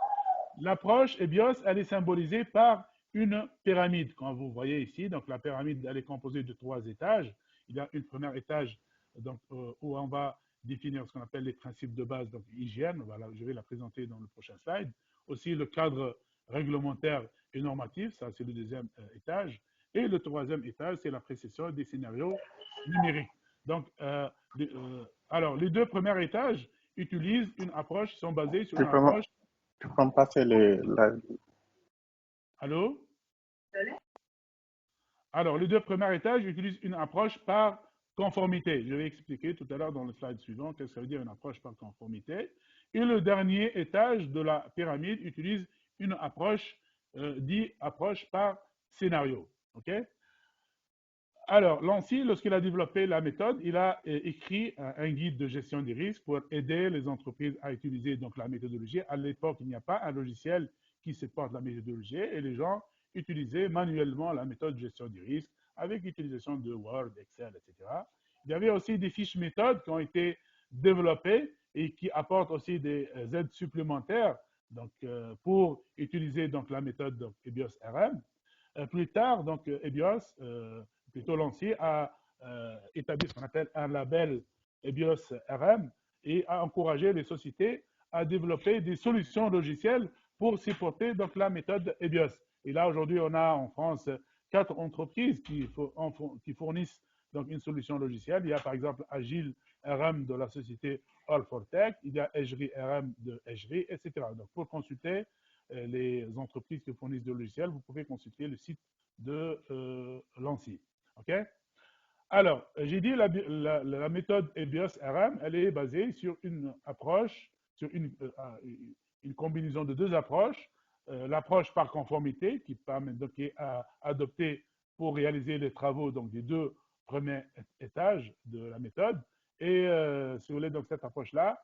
L'approche EBIOS, elle est symbolisée par une pyramide, comme vous voyez ici. Donc la pyramide, elle est composée de 3 étages. Il y a une première étage donc, où on va définir ce qu'on appelle les principes de base, donc hygiène. Voilà, je vais la présenter dans le prochain slide. Aussi le cadre réglementaire et normatif, ça c'est le deuxième étage. Et le troisième étage, c'est la précision des scénarios numériques. Donc, alors, les deux premiers étages utilisent une approche, sont basés sur une approche. Tu peux me passer Allô? Alors, les deux premiers étages utilisent une approche par conformité. Je vais expliquer tout à l'heure dans le slide suivant qu'est-ce que ça veut dire une approche par conformité. Et le dernier étage de la pyramide utilise une approche dit approche par scénario. OK? Alors, Lancy, lorsqu'il a développé la méthode, il a écrit un guide de gestion des risques pour aider les entreprises à utiliser donc, la méthodologie. À l'époque, il n'y a pas un logiciel qui supporte la méthodologie et les gens utilisaient manuellement la méthode de gestion des risques avec l'utilisation de Word, Excel, etc. Il y avait aussi des fiches méthodes qui ont été développées et qui apportent aussi des aides supplémentaires donc, pour utiliser donc, la méthode donc, EBIOS RM. Plus tard, donc, EBIOS, plutôt Lancier, a établi ce qu'on appelle un label EBIOS RM et a encouragé les sociétés à développer des solutions logicielles pour supporter donc, la méthode EBIOS. Et là, aujourd'hui, on a en France 4 entreprises qui fournissent donc, une solution logicielle. Il y a par exemple Agile RM de la société All4Tech, il y a Esri RM de Esri, etc. Donc, pour consulter les entreprises qui fournissent des logiciels, vous pouvez consulter le site de Lancy. OK? Alors, j'ai dit la méthode EBIOS RM, elle est basée sur une approche, sur une combinaison de deux approches. L'approche par conformité, qui permet donc à adopter pour réaliser les travaux donc, des deux premiers étages de la méthode. Et si vous voulez, donc cette approche-là,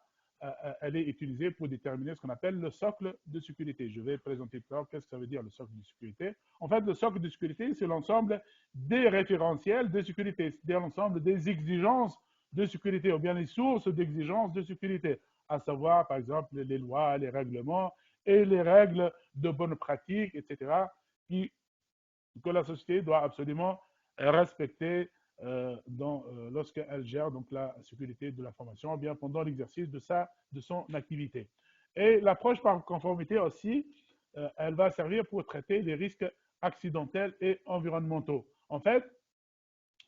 elle est utilisée pour déterminer ce qu'on appelle le socle de sécurité. Je vais présenter tout à l'heure qu'est-ce que ça veut dire le socle de sécurité. En fait, le socle de sécurité, c'est l'ensemble des référentiels de sécurité, c'est-à-dire l'ensemble des exigences de sécurité, ou bien les sources d'exigences de sécurité, à savoir, par exemple, les lois, les règlements et les règles de bonne pratique, etc., que la société doit absolument respecter lorsqu'elle gère donc, la sécurité de l'information, bien pendant l'exercice de son activité. Et l'approche par conformité aussi, elle va servir pour traiter les risques accidentels et environnementaux. En fait,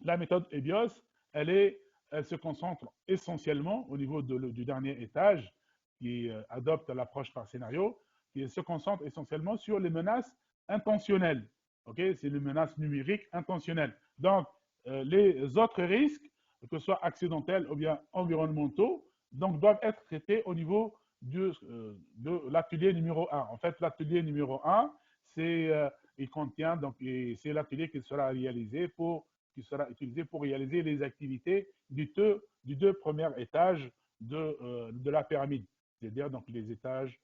la méthode EBIOS, elle se concentre essentiellement au niveau du dernier étage, qui adopte l'approche par scénario, qui se concentre essentiellement sur les menaces intentionnelles. Okay? C'est les menaces numériques intentionnelles. Donc, les autres risques, que ce soit accidentels ou bien environnementaux, donc, doivent être traités au niveau de l'atelier numéro 1. En fait, l'atelier numéro 1, il contient, donc, c'est l'atelier qui sera utilisé pour réaliser les activités du deux premiers étages de la pyramide, c'est-à-dire donc les étages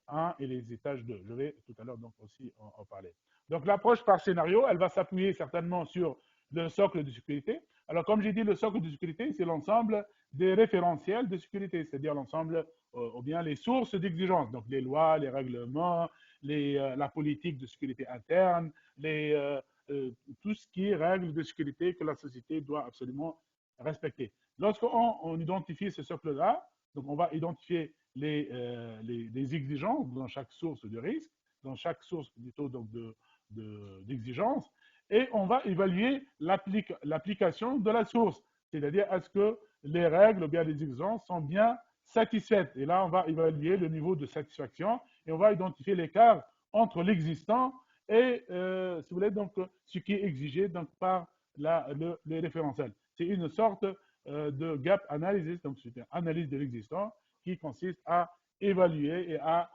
1 et les étages 2. Je vais tout à l'heure donc aussi en parler. Donc l'approche par scénario, elle va s'appuyer certainement sur le socle de sécurité. Alors comme j'ai dit, le socle de sécurité, c'est l'ensemble des référentiels de sécurité, c'est-à-dire l'ensemble ou bien les sources d'exigence, donc les lois, les règlements, la politique de sécurité interne, tout ce qui est règles de sécurité que la société doit absolument respecter. Lorsqu'on identifie ce socle-là, donc on va identifier les exigences dans chaque source de risque, dans chaque source plutôt donc d'exigence, et on va évaluer l'application de la source, c'est-à-dire est-ce que les règles ou bien les exigences sont bien satisfaites. Et là, on va évaluer le niveau de satisfaction et on va identifier l'écart entre l'existant et, si vous voulez, donc, ce qui est exigé donc, par le référentiel. C'est une sorte de gap analysis, donc c'est une analyse de l'existant qui consiste à évaluer et à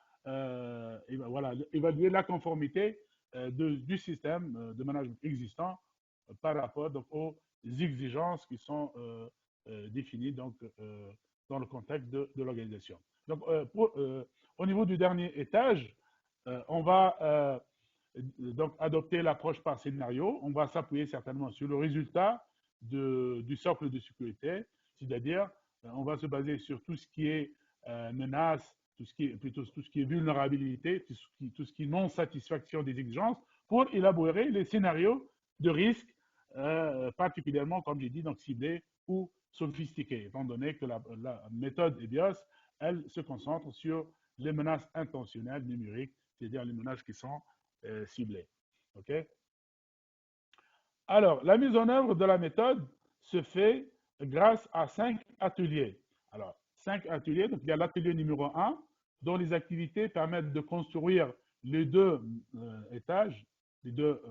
voilà, évaluer la conformité du système de management existant par rapport donc, aux exigences qui sont définies donc, dans le contexte de l'organisation. Donc, au niveau du dernier étage, on va donc adopter l'approche par scénario. On va s'appuyer certainement sur le résultat du socle de sécurité, c'est-à-dire on va se baser sur tout ce qui est menace, tout ce qui est vulnérabilité, tout ce qui est non-satisfaction des exigences, pour élaborer les scénarios de risque, particulièrement, comme j'ai dit, donc ciblés ou sophistiqués, étant donné que la méthode EBIOS, elle se concentre sur les menaces intentionnelles numériques, c'est-à-dire les menaces qui sont ciblées. OK? Alors, la mise en œuvre de la méthode se fait grâce à 5 ateliers. Alors, 5 ateliers, donc il y a l'atelier numéro 1, dont les activités permettent de construire les deux étages, les deux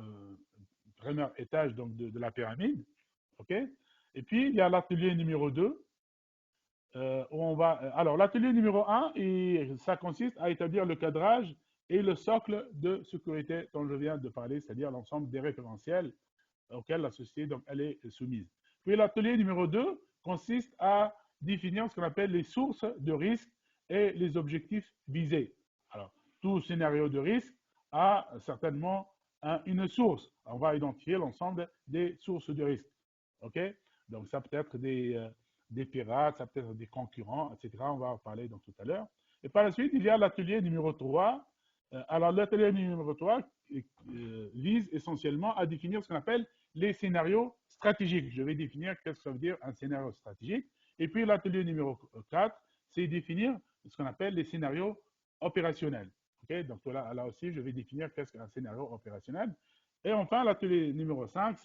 premiers étages donc, de la pyramide. OK? Et puis, il y a l'atelier numéro 2, où on va. Alors, l'atelier numéro 1, ça consiste à établir le cadrage et le socle de sécurité dont je viens de parler, c'est-à-dire l'ensemble des référentiels auxquels la société donc, elle est soumise. Puis l'atelier numéro 2 consiste à définir ce qu'on appelle les sources de risque et les objectifs visés. Alors, tout scénario de risque a certainement une source. On va identifier l'ensemble des sources de risque. OK? Donc, ça peut être des pirates, ça peut être des concurrents, etc. On va en parler donc, tout à l'heure. Et par la suite, il y a l'atelier numéro 3. Alors, l'atelier numéro 3 vise essentiellement à définir ce qu'on appelle les scénarios stratégiques. Je vais définir qu'est-ce que ça veut dire un scénario stratégique. Et puis, l'atelier numéro 4, c'est définir ce qu'on appelle les scénarios opérationnels. Okay? Donc, là aussi, je vais définir qu'est-ce qu'un scénario opérationnel. Et enfin, l'atelier numéro 5,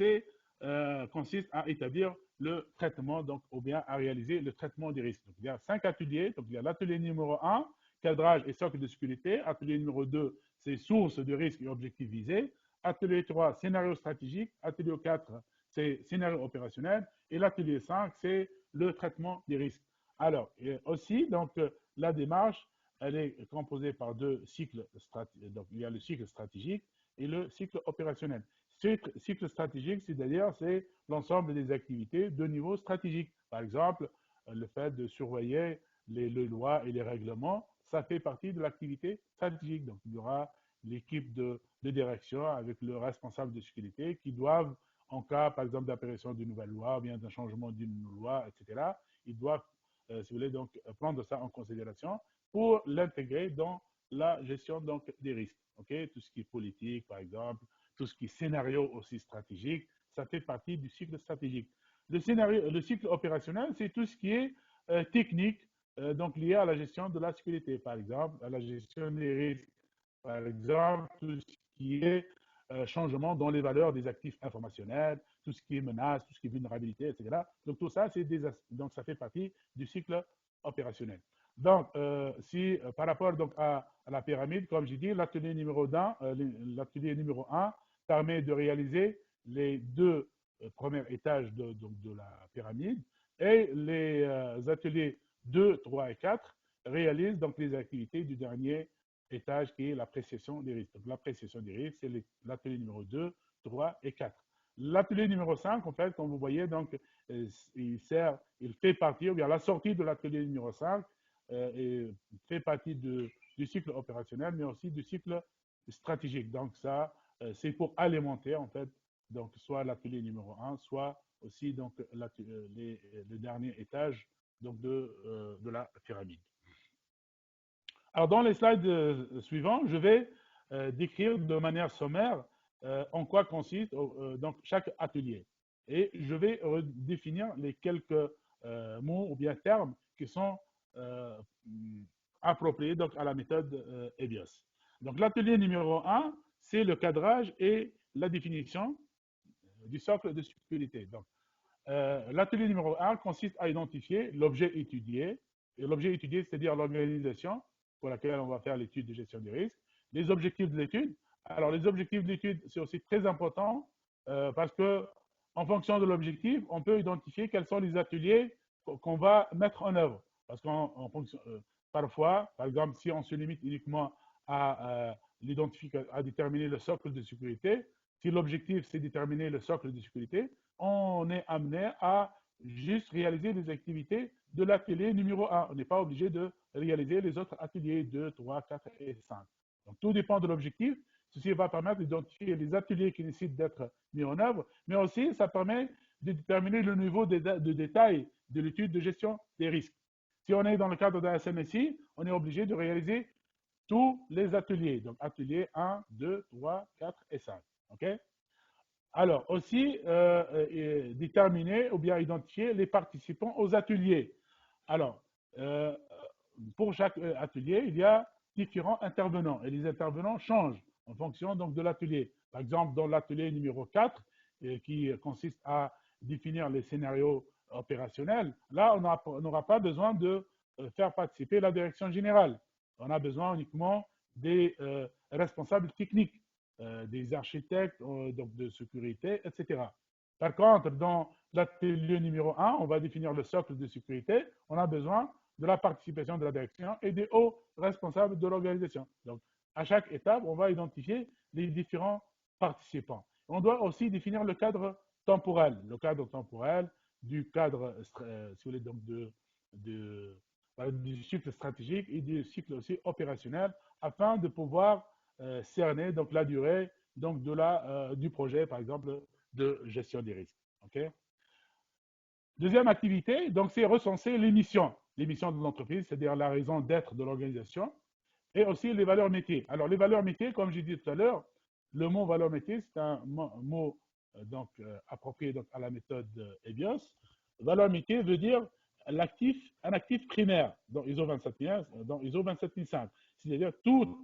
consiste à établir le traitement, donc, ou bien à réaliser le traitement des risques. Donc, il y a 5 ateliers. Donc, il y a l'atelier numéro 1, cadrage et socle de sécurité. Atelier numéro 2, c'est sources de risques et objectifs visés. Atelier 3, scénario stratégique. Atelier 4, c'est scénario opérationnel. Et l'atelier 5, c'est le traitement des risques. Alors, aussi, donc, la démarche, elle est composée par deux cycles. Donc, il y a le cycle stratégique et le cycle opérationnel. Ce cycle stratégique, c'est-à-dire, c'est l'ensemble des activités de niveau stratégique. Par exemple, le fait de surveiller les lois et les règlements, ça fait partie de l'activité stratégique. Donc, il y aura l'équipe de direction avec le responsable de sécurité qui doivent, en cas, par exemple, d'apparition d'une nouvelle loi ou bien d'un changement d'une loi, etc., ils doivent, si vous voulez, donc, prendre ça en considération pour l'intégrer dans la gestion donc, des risques. Okay? Tout ce qui est politique, par exemple, tout ce qui est scénario aussi stratégique, ça fait partie du cycle stratégique. Le cycle opérationnel, c'est tout ce qui est technique, donc lié à la gestion de la sécurité, par exemple, à la gestion des risques, par exemple, tout ce qui est changement dans les valeurs des actifs informationnels, tout ce qui est menace, tout ce qui est vulnérabilité, etc. Donc tout ça, donc ça fait partie du cycle opérationnel. Donc, si par rapport donc, à la pyramide, comme j'ai dit, l'atelier numéro 1 permet de réaliser les deux premiers étages de la pyramide et les ateliers 2, 3 et 4 réalisent donc les activités du dernier étage qui est l'appréciation des risques. Donc, l'appréciation des risques, c'est l'atelier numéro 2, 3 et 4. L'atelier numéro 5, en fait, comme vous voyez, donc, il fait partie, ou bien la sortie de l'atelier numéro 5 fait partie du cycle opérationnel, mais aussi du cycle stratégique. Donc, ça, c'est pour alimenter, en fait, donc, soit l'atelier numéro 1, soit aussi donc, le dernier étage donc, de la pyramide. Alors, dans les slides suivants, je vais décrire de manière sommaire en quoi consiste donc chaque atelier. Et je vais définir les quelques mots ou bien termes qui sont euh, appropriés donc, à la méthode EBIOS. Donc, l'atelier numéro 1, c'est le cadrage et la définition du socle de sécurité. Donc, l'atelier numéro 1 consiste à identifier l'objet étudié. Et l'objet étudié, c'est-à-dire l'organisation pour laquelle on va faire l'étude de gestion des risques, les objectifs de l'étude. Alors, les objectifs de l'étude, c'est aussi très important parce que, en fonction de l'objectif, on peut identifier quels sont les ateliers qu'on va mettre en œuvre. Parce qu'en fonction, parfois, par exemple, si on se limite uniquement à à déterminer le socle de sécurité, si l'objectif c'est déterminer le socle de sécurité, on est amené à juste réaliser les activités de l'atelier numéro 1. On n'est pas obligé de réaliser les autres ateliers 2, 3, 4 et 5. Donc, tout dépend de l'objectif. Ceci va permettre d'identifier les ateliers qui nécessitent d'être mis en œuvre, mais aussi ça permet de déterminer le niveau de détail de l'étude de gestion des risques. Si on est dans le cadre d'un SMSI, on est obligé de réaliser tous les ateliers. Donc, ateliers 1, 2, 3, 4 et 5. OK? Alors, aussi, déterminer ou bien identifier les participants aux ateliers. Alors, euh, pour chaque atelier, il y a différents intervenants et les intervenants changent en fonction donc, de l'atelier. Par exemple, dans l'atelier numéro 4, qui consiste à définir les scénarios opérationnels, là, on n'aura pas besoin de faire participer la direction générale. On a besoin uniquement des responsables techniques, des architectes donc de sécurité, etc. Par contre, dans l'atelier numéro 1, on va définir le socle de sécurité. On a besoin de la participation de la direction et des hauts responsables de l'organisation. Donc, à chaque étape, on va identifier les différents participants. On doit aussi définir le cadre temporel du cadre, si vous voulez, donc du cycle stratégique et du cycle aussi opérationnel afin de pouvoir cerner donc la durée donc du projet, par exemple, de gestion des risques. Okay. Deuxième activité, donc c'est recenser les missions de l'entreprise, c'est-à-dire la raison d'être de l'organisation, et aussi les valeurs métiers. Alors les valeurs métiers, comme j'ai dit tout à l'heure, le mot valeur métier, c'est un mot approprié donc, à la méthode EBIOS. Valeur métier veut dire un actif primaire dans ISO 27001, dans ISO 27005, c'est-à-dire toute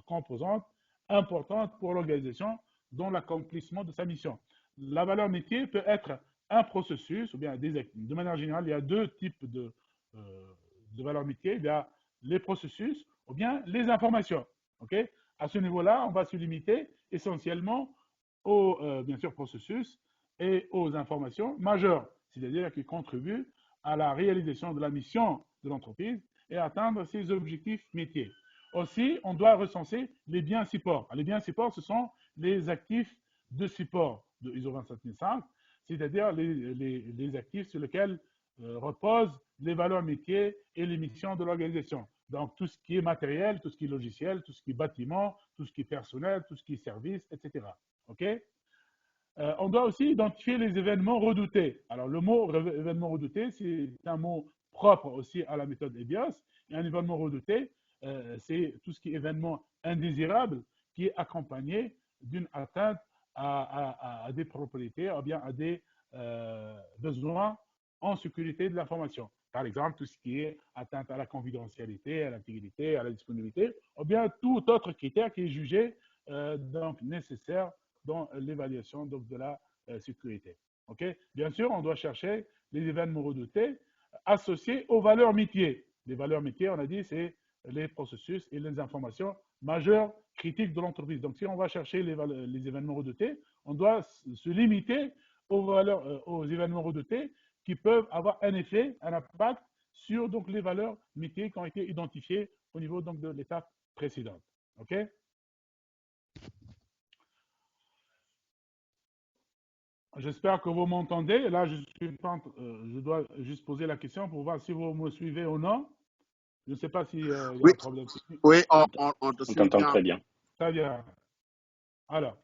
composante importante pour l'organisation dans l'accomplissement de sa mission. La valeur métier peut être un processus ou bien de manière générale, il y a deux types de valeurs métier. Il y a les processus ou bien les informations. Okay. À ce niveau-là, on va se limiter essentiellement aux, bien sûr, processus et aux informations majeures, c'est-à-dire qui contribuent à la réalisation de la mission de l'entreprise et atteindre ses objectifs métiers. Aussi, on doit recenser les biens supports. Les biens supports, ce sont les actifs de support de ISO 27005, c'est-à-dire les actifs sur lesquels reposent les valeurs métiers et les missions de l'organisation. Donc, tout ce qui est matériel, tout ce qui est logiciel, tout ce qui est bâtiment, tout ce qui est personnel, tout ce qui est service, etc. OK. On doit aussi identifier les événements redoutés. Alors, le mot événement redouté, c'est un mot propre aussi à la méthode EBIOS. Et un événement redouté, c'est tout ce qui est événement indésirable qui est accompagné d'une atteinte à des propriétés ou bien à des besoins en sécurité de l'information. Par exemple, tout ce qui est atteinte à la confidentialité, à l'intégrité, à la disponibilité, ou bien tout autre critère qui est jugé donc nécessaire dans l'évaluation de la sécurité. Okay. Bien sûr, on doit chercher les événements redoutés associés aux valeurs métiers. Les valeurs métiers, on a dit, c'est les processus et les informations majeures critiques de l'entreprise. Donc, si on va chercher les événements redoutés, on doit se limiter aux événements redoutés qui peuvent avoir un effet, un impact sur donc, les valeurs métiers qui ont été identifiées au niveau donc, de l'étape précédente. OK. J'espère que vous m'entendez. Là, je dois juste poser la question pour voir si vous me suivez ou non. Je ne sais pas s'il y a Oui, un problème technique. oui, On on te suit t'entend bien. très bien. Très bien. Alors,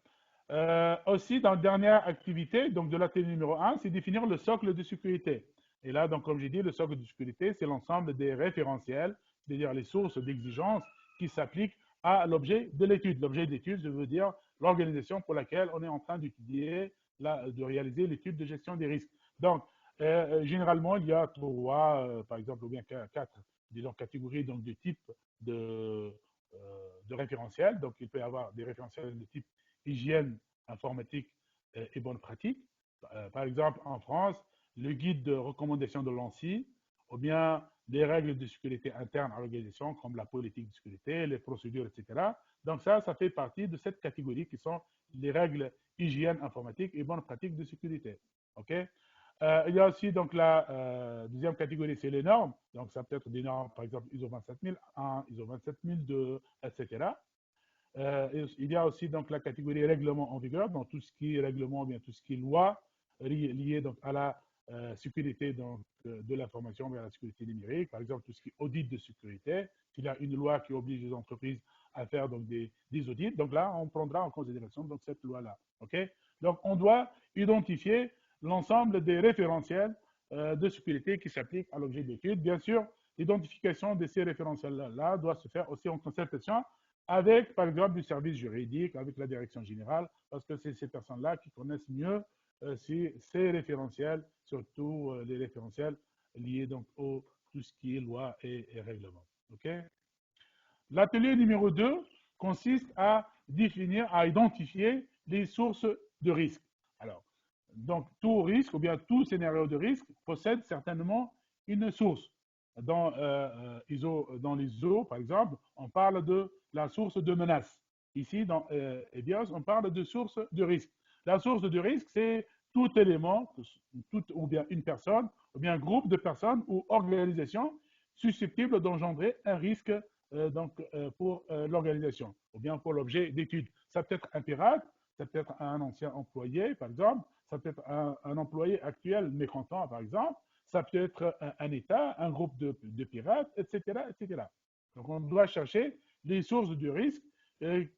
aussi, dans la dernière activité donc de l'atelier numéro 1, c'est définir le socle de sécurité. Et là, donc, comme j'ai dit, le socle de sécurité, c'est l'ensemble des référentiels, c'est-à-dire les sources d'exigence qui s'appliquent à l'objet de l'étude. L'objet d'étude, je veux dire l'organisation pour laquelle on est en train d'étudier, de réaliser l'étude de gestion des risques. Donc, généralement, il y a trois, par exemple, ou bien quatre, disons, catégories donc, de type de référentiels. Donc, il peut y avoir des référentiels de type hygiène informatique et bonne pratique. Par exemple, en France, le guide de recommandation de l'ANSI, ou bien les règles de sécurité interne à l'organisation, comme la politique de sécurité, les procédures, etc. Donc ça fait partie de cette catégorie qui sont les règles hygiène informatique et bonne pratique de sécurité. OK. Il y a aussi donc la deuxième catégorie, c'est les normes. Donc ça peut être des normes, par exemple, ISO 27001, ISO 27002, etc. Il y a aussi donc la catégorie règlement en vigueur, donc tout ce qui est règlement, bien tout ce qui est loi lié donc à la sécurité donc, de l'information vers la sécurité numérique, par exemple tout ce qui est audit de sécurité. S'il y a une loi qui oblige les entreprises à faire donc des audits, donc là on prendra en considération donc cette loi-là. Okay. Donc on doit identifier l'ensemble des référentiels de sécurité qui s'appliquent à l'objet d'étude. Bien sûr, l'identification de ces référentiels-là doit se faire aussi en concertation avec, par exemple, du service juridique, avec la direction générale, parce que c'est ces personnes-là qui connaissent mieux ces référentiels, surtout les référentiels liés donc au tout ce qui est loi et règlement. Okay. L'atelier numéro 2 consiste à définir, à identifier les sources de risque. Alors, donc, tout risque ou bien tout scénario de risque possède certainement une source. Dans l'ISO, par exemple, on parle de la source de menace. Ici, dans EBIOS, on parle de source de risque. La source de risque, c'est tout élément, ou bien une personne, ou bien un groupe de personnes ou organisation susceptible d'engendrer un risque pour l'organisation, ou bien pour l'objet d'étude. Ça peut être un pirate, ça peut être un ancien employé, par exemple, ça peut être un employé actuel mécontent, par exemple, ça peut être un État, un groupe de pirates, etc., etc. Donc, on doit chercher les sources du risque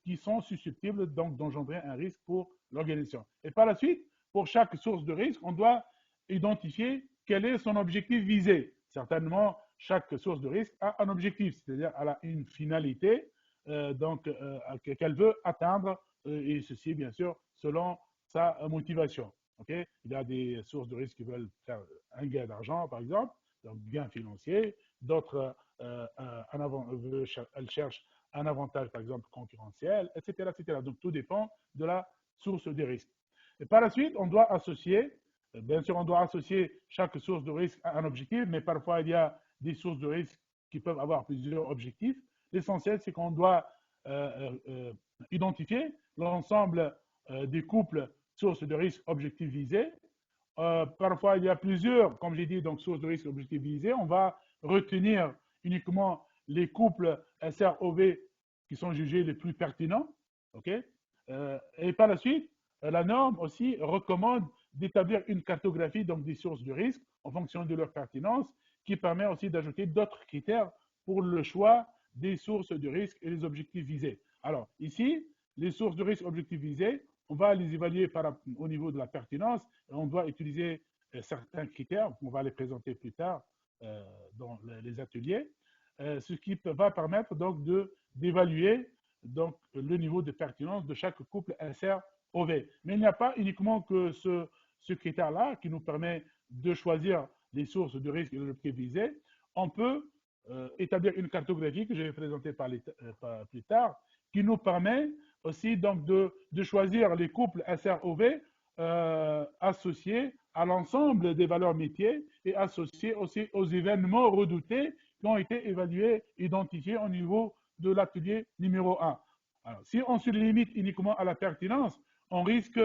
qui sont susceptibles donc d'engendrer un risque pour l'organisation. Et par la suite, pour chaque source de risque, on doit identifier quel est son objectif visé. Certainement, chaque source de risque a un objectif, c'est-à-dire elle a une finalité qu'elle veut atteindre, et ceci, bien sûr, selon sa motivation. Okay. Il y a des sources de risque qui veulent faire un gain d'argent, par exemple, donc gain financier. D'autres, elles cherchent un avantage, par exemple, concurrentiel, etc., etc. Donc, tout dépend de la source de risque. Et par la suite, on doit associer, bien sûr, on doit associer chaque source de risque à un objectif, mais parfois, il y a des sources de risque qui peuvent avoir plusieurs objectifs. L'essentiel, c'est qu'on doit identifier l'ensemble des couples sources de risque objectifs visés. Parfois, il y a plusieurs, comme j'ai dit, donc sources de risque objectifs visés. On va retenir uniquement les couples SROV qui sont jugés les plus pertinents. Okay. Et par la suite, la norme aussi recommande d'établir une cartographie donc des sources de risque en fonction de leur pertinence, qui permet aussi d'ajouter d'autres critères pour le choix des sources de risque et les objectifs visés. Alors, ici, les sources de risque objectifs visés, on va les évaluer au niveau de la pertinence. Et on doit utiliser certains critères, on va les présenter plus tard dans les ateliers, ce qui va permettre donc d'évaluer donc le niveau de pertinence de chaque couple SR-OV. Mais il n'y a pas uniquement que ce critère-là qui nous permet de choisir les sources de risque et les objectifs visés. On peut établir une cartographie que je vais présenter plus tard, qui nous permet aussi donc de choisir les couples SROV associés à l'ensemble des valeurs métiers et associés aussi aux événements redoutés qui ont été évalués, identifiés au niveau de l'atelier numéro 1. Alors, si on se limite uniquement à la pertinence, on risque,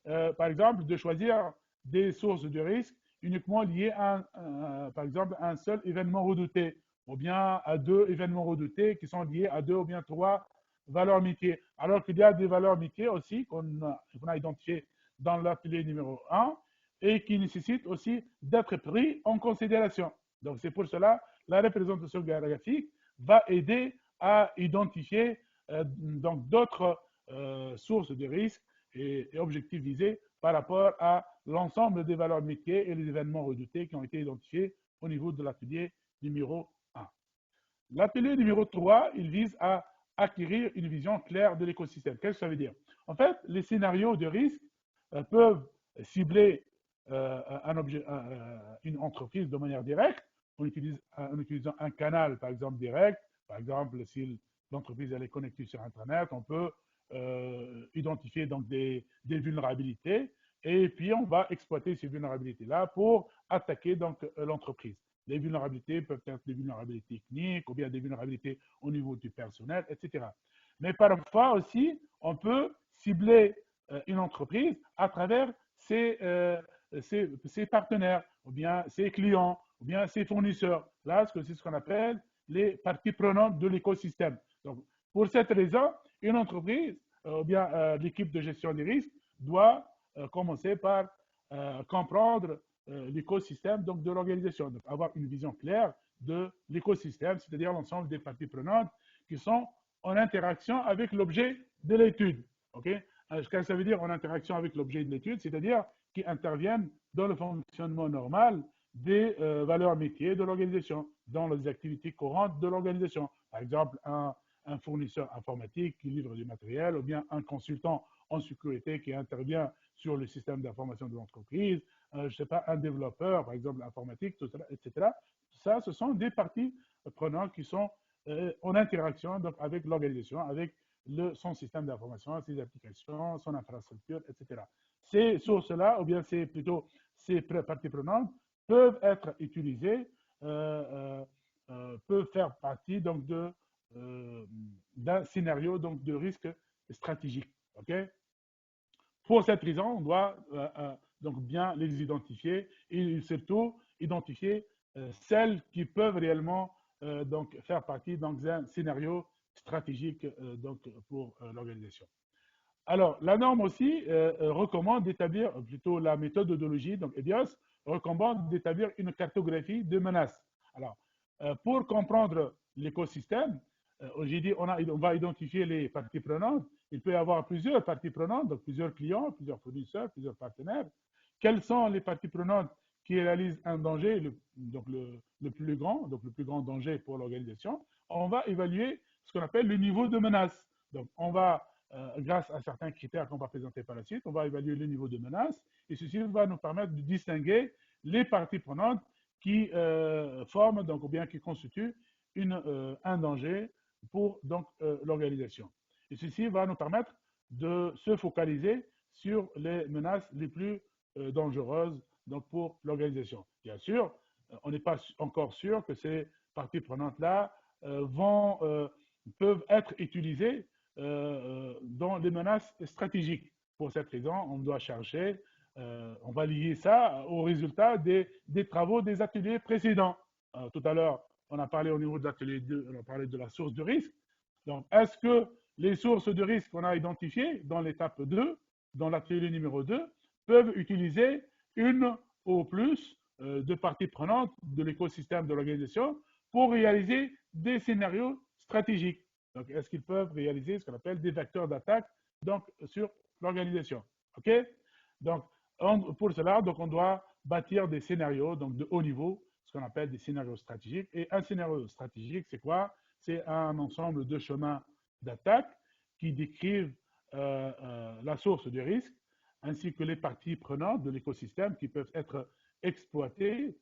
par exemple, de choisir des sources de risque uniquement liées à, par exemple, un seul événement redouté, ou bien à deux événements redoutés qui sont liés à deux ou bien trois valeurs métiers. Alors qu'il y a des valeurs métiers aussi qu'on a identifiées dans l'atelier numéro 1 et qui nécessitent aussi d'être pris en considération. Donc, c'est pour cela la représentation graphique va aider à identifier donc d'autres sources de risques et objectifs visés par rapport à l'ensemble des valeurs métiers et les événements redoutés qui ont été identifiés au niveau de l'atelier numéro 1. L'atelier numéro 3, il vise à acquérir une vision claire de l'écosystème. Qu'est-ce que ça veut dire? En fait, les scénarios de risque peuvent cibler une entreprise de manière directe en utilisant un canal, par exemple, direct. Par exemple, si l'entreprise est connectée sur Internet, on peut identifier donc des vulnérabilités et puis on va exploiter ces vulnérabilités-là pour attaquer donc l'entreprise. Les vulnérabilités peuvent être des vulnérabilités techniques ou bien des vulnérabilités au niveau du personnel, etc. Mais parfois aussi, on peut cibler une entreprise à travers ses partenaires, ou bien ses clients, ou bien ses fournisseurs. Là, c'est ce qu'on appelle les parties prenantes de l'écosystème. Donc, pour cette raison, une entreprise, ou bien l'équipe de gestion des risques, doit commencer par comprendre l'écosystème donc de l'organisation, donc avoir une vision claire de l'écosystème, c'est-à-dire l'ensemble des parties prenantes qui sont en interaction avec l'objet de l'étude. Okay? Ce que ça veut dire en interaction avec l'objet de l'étude, c'est-à-dire qui interviennent dans le fonctionnement normal des valeurs métiers de l'organisation, dans les activités courantes de l'organisation. Par exemple, un fournisseur informatique qui livre du matériel, ou bien un consultant en sécurité qui intervient sur le système d'information de l'entreprise, je ne sais pas, un développeur, par exemple, informatique, tout ça, etc. Ça, ce sont des parties prenantes qui sont en interaction donc, avec l'organisation, avec son système d'information, ses applications, son infrastructure, etc. Ces sources-là, ou bien ces parties prenantes, peuvent être utilisées, peuvent faire partie donc d'un scénario donc de risque stratégique. Okay? Pour cette raison, on doit donc bien les identifier et surtout identifier celles qui peuvent réellement donc faire partie d'un scénario stratégique donc pour l'organisation. Alors, la norme aussi recommande d'établir, plutôt la méthodologie, donc EBIOS, recommande d'établir une cartographie de menaces. Alors, pour comprendre l'écosystème, j'ai dit on va identifier les parties prenantes. Il peut y avoir plusieurs parties prenantes, donc plusieurs clients, plusieurs fournisseurs, plusieurs partenaires. Quelles sont les parties prenantes qui réalisent un danger, donc le plus grand, donc le plus grand danger pour l'organisation? On va évaluer ce qu'on appelle le niveau de menace. Donc, on va grâce à certains critères qu'on va présenter par la suite, on va évaluer le niveau de menace et ceci va nous permettre de distinguer les parties prenantes qui forment donc, ou bien qui constituent un danger pour l'organisation. Et ceci va nous permettre de se focaliser sur les menaces les plus dangereuses donc, pour l'organisation. Bien sûr, on n'est pas encore sûr que ces parties prenantes-là peuvent être utilisées dans les menaces stratégiques. Pour cette raison, on doit chercher, on va lier ça aux résultats des travaux des ateliers précédents. Tout à l'heure, on a parlé au niveau de l'atelier 2, on a parlé de la source de risque. Donc, est-ce que les sources de risque qu'on a identifiées dans l'étape 2, dans l'atelier numéro 2, peuvent utiliser une ou plus de parties prenantes de l'écosystème de l'organisation pour réaliser des scénarios stratégiques? Donc, est-ce qu'ils peuvent réaliser ce qu'on appelle des vecteurs d'attaque donc, sur l'organisation? OK? Donc, pour cela, donc, on doit bâtir des scénarios donc, de haut niveau, ce qu'on appelle des scénarios stratégiques. Et un scénario stratégique, c'est quoi? C'est un ensemble de chemins d'attaque qui décrivent la source du risque, ainsi que les parties prenantes de l'écosystème qui peuvent être exploitées,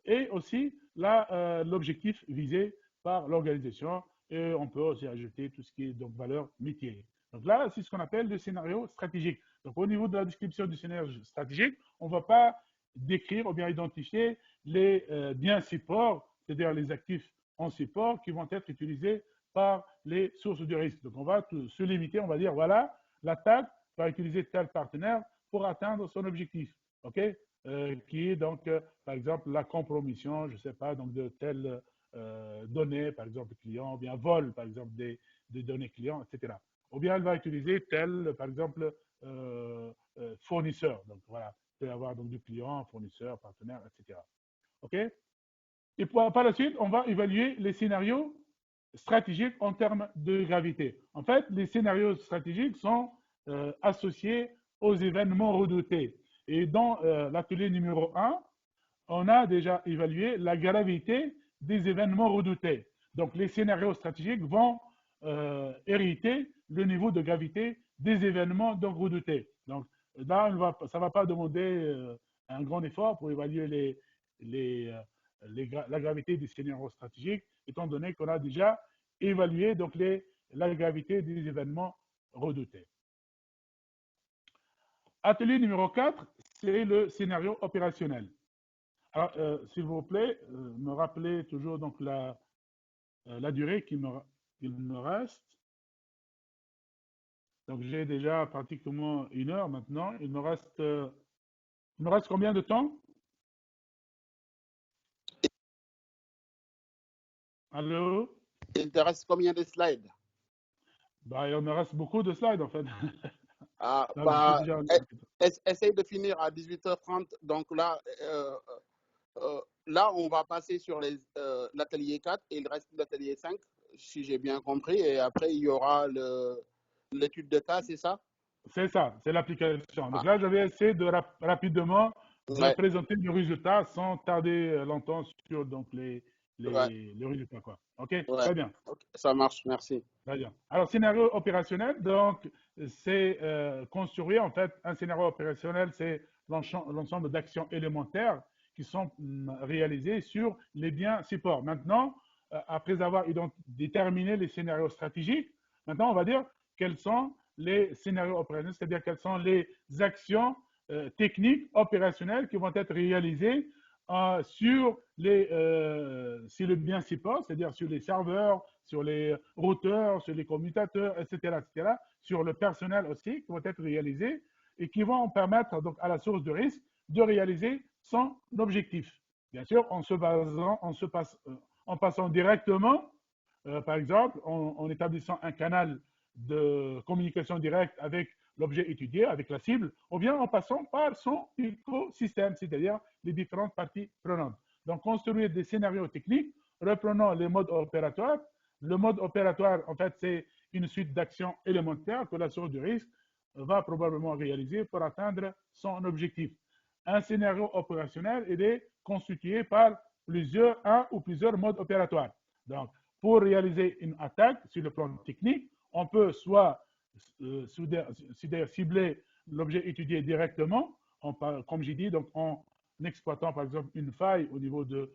et aussi l'objectif visé par l'organisation. Et on peut aussi ajouter tout ce qui est donc valeur métier. Donc là, c'est ce qu'on appelle le scénario stratégique. Donc au niveau de la description du scénario stratégique, on ne va pas décrire ou bien identifier les biens supports, c'est-à-dire les actifs en support qui vont être utilisés par les sources de risque. Donc on va se limiter, on va dire voilà, l'attaque va utiliser tel partenaire pour atteindre son objectif, ok, qui est donc par exemple la compromission, je ne sais pas, donc de telle données, par exemple client, ou bien vol, par exemple des données clients, etc. Ou bien elle va utiliser tel, par exemple fournisseur. Donc voilà, il peut y avoir donc du client, fournisseur, partenaire, etc. Ok. Et par la suite, on va évaluer les scénarios stratégiques en termes de gravité. En fait, les scénarios stratégiques sont associés aux événements redoutés. Et dans l'atelier numéro 1, on a déjà évalué la gravité des événements redoutés. Donc, les scénarios stratégiques vont hériter le niveau de gravité des événements donc redoutés. Donc, là, ça ne va pas demander un grand effort pour évaluer la gravité des scénarios stratégiques, étant donné qu'on a déjà évalué donc la gravité des événements redoutés. Atelier numéro 4, c'est le scénario opérationnel. Alors, s'il vous plaît, me rappelez toujours donc la durée qu'il me reste. Donc, j'ai déjà pratiquement 1 heure maintenant. Il me reste combien de temps? Allô? Il te reste combien de slides? Bah, il me reste beaucoup de slides en fait. Ah, Donc, bah, déjà... essaye de finir à 18h30. Donc là, là, on va passer sur l'atelier 4 et il reste l'atelier 5, si j'ai bien compris. Et après, il y aura l'étude de cas, c'est ça? C'est ça, c'est l'application. Donc Ah, là, j'avais essayé de rapidement de ouais, présenter le résultat sans tarder longtemps sur donc, ouais, les résultats. Quoi. OK? ouais. Très bien. Okay, ça marche, merci. Très bien. Alors, scénario opérationnel, donc, c'est construire, en fait, un scénario opérationnel, c'est l'ensemble d'actions élémentaires qui sont réalisées sur les biens supports. Maintenant, après avoir déterminé les scénarios stratégiques, maintenant, on va dire quels sont les scénarios opérationnels, c'est-à-dire quelles sont les actions techniques opérationnelles qui vont être réalisées sur le bien support, c'est-à-dire sur les serveurs, sur les routeurs, sur les commutateurs, etc., etc., sur le personnel aussi qui vont être réalisés et qui vont permettre donc à la source de risque de réaliser son objectif. Bien sûr, en passant directement, par exemple, en établissant un canal de communication directe avec l'objet étudié, avec la cible, ou bien en passant par son écosystème, c'est-à-dire les différentes parties prenantes. Donc, construire des scénarios techniques, reprenant les modes opératoires. Le mode opératoire, en fait, c'est une suite d'actions élémentaires que la source de risque va probablement réaliser pour atteindre son objectif. Un scénario opérationnel, il est constitué par un ou plusieurs modes opératoires. Donc, pour réaliser une attaque sur le plan technique, on peut soit cibler l'objet étudié directement, comme j'ai dit, donc en exploitant par exemple une faille au niveau d'un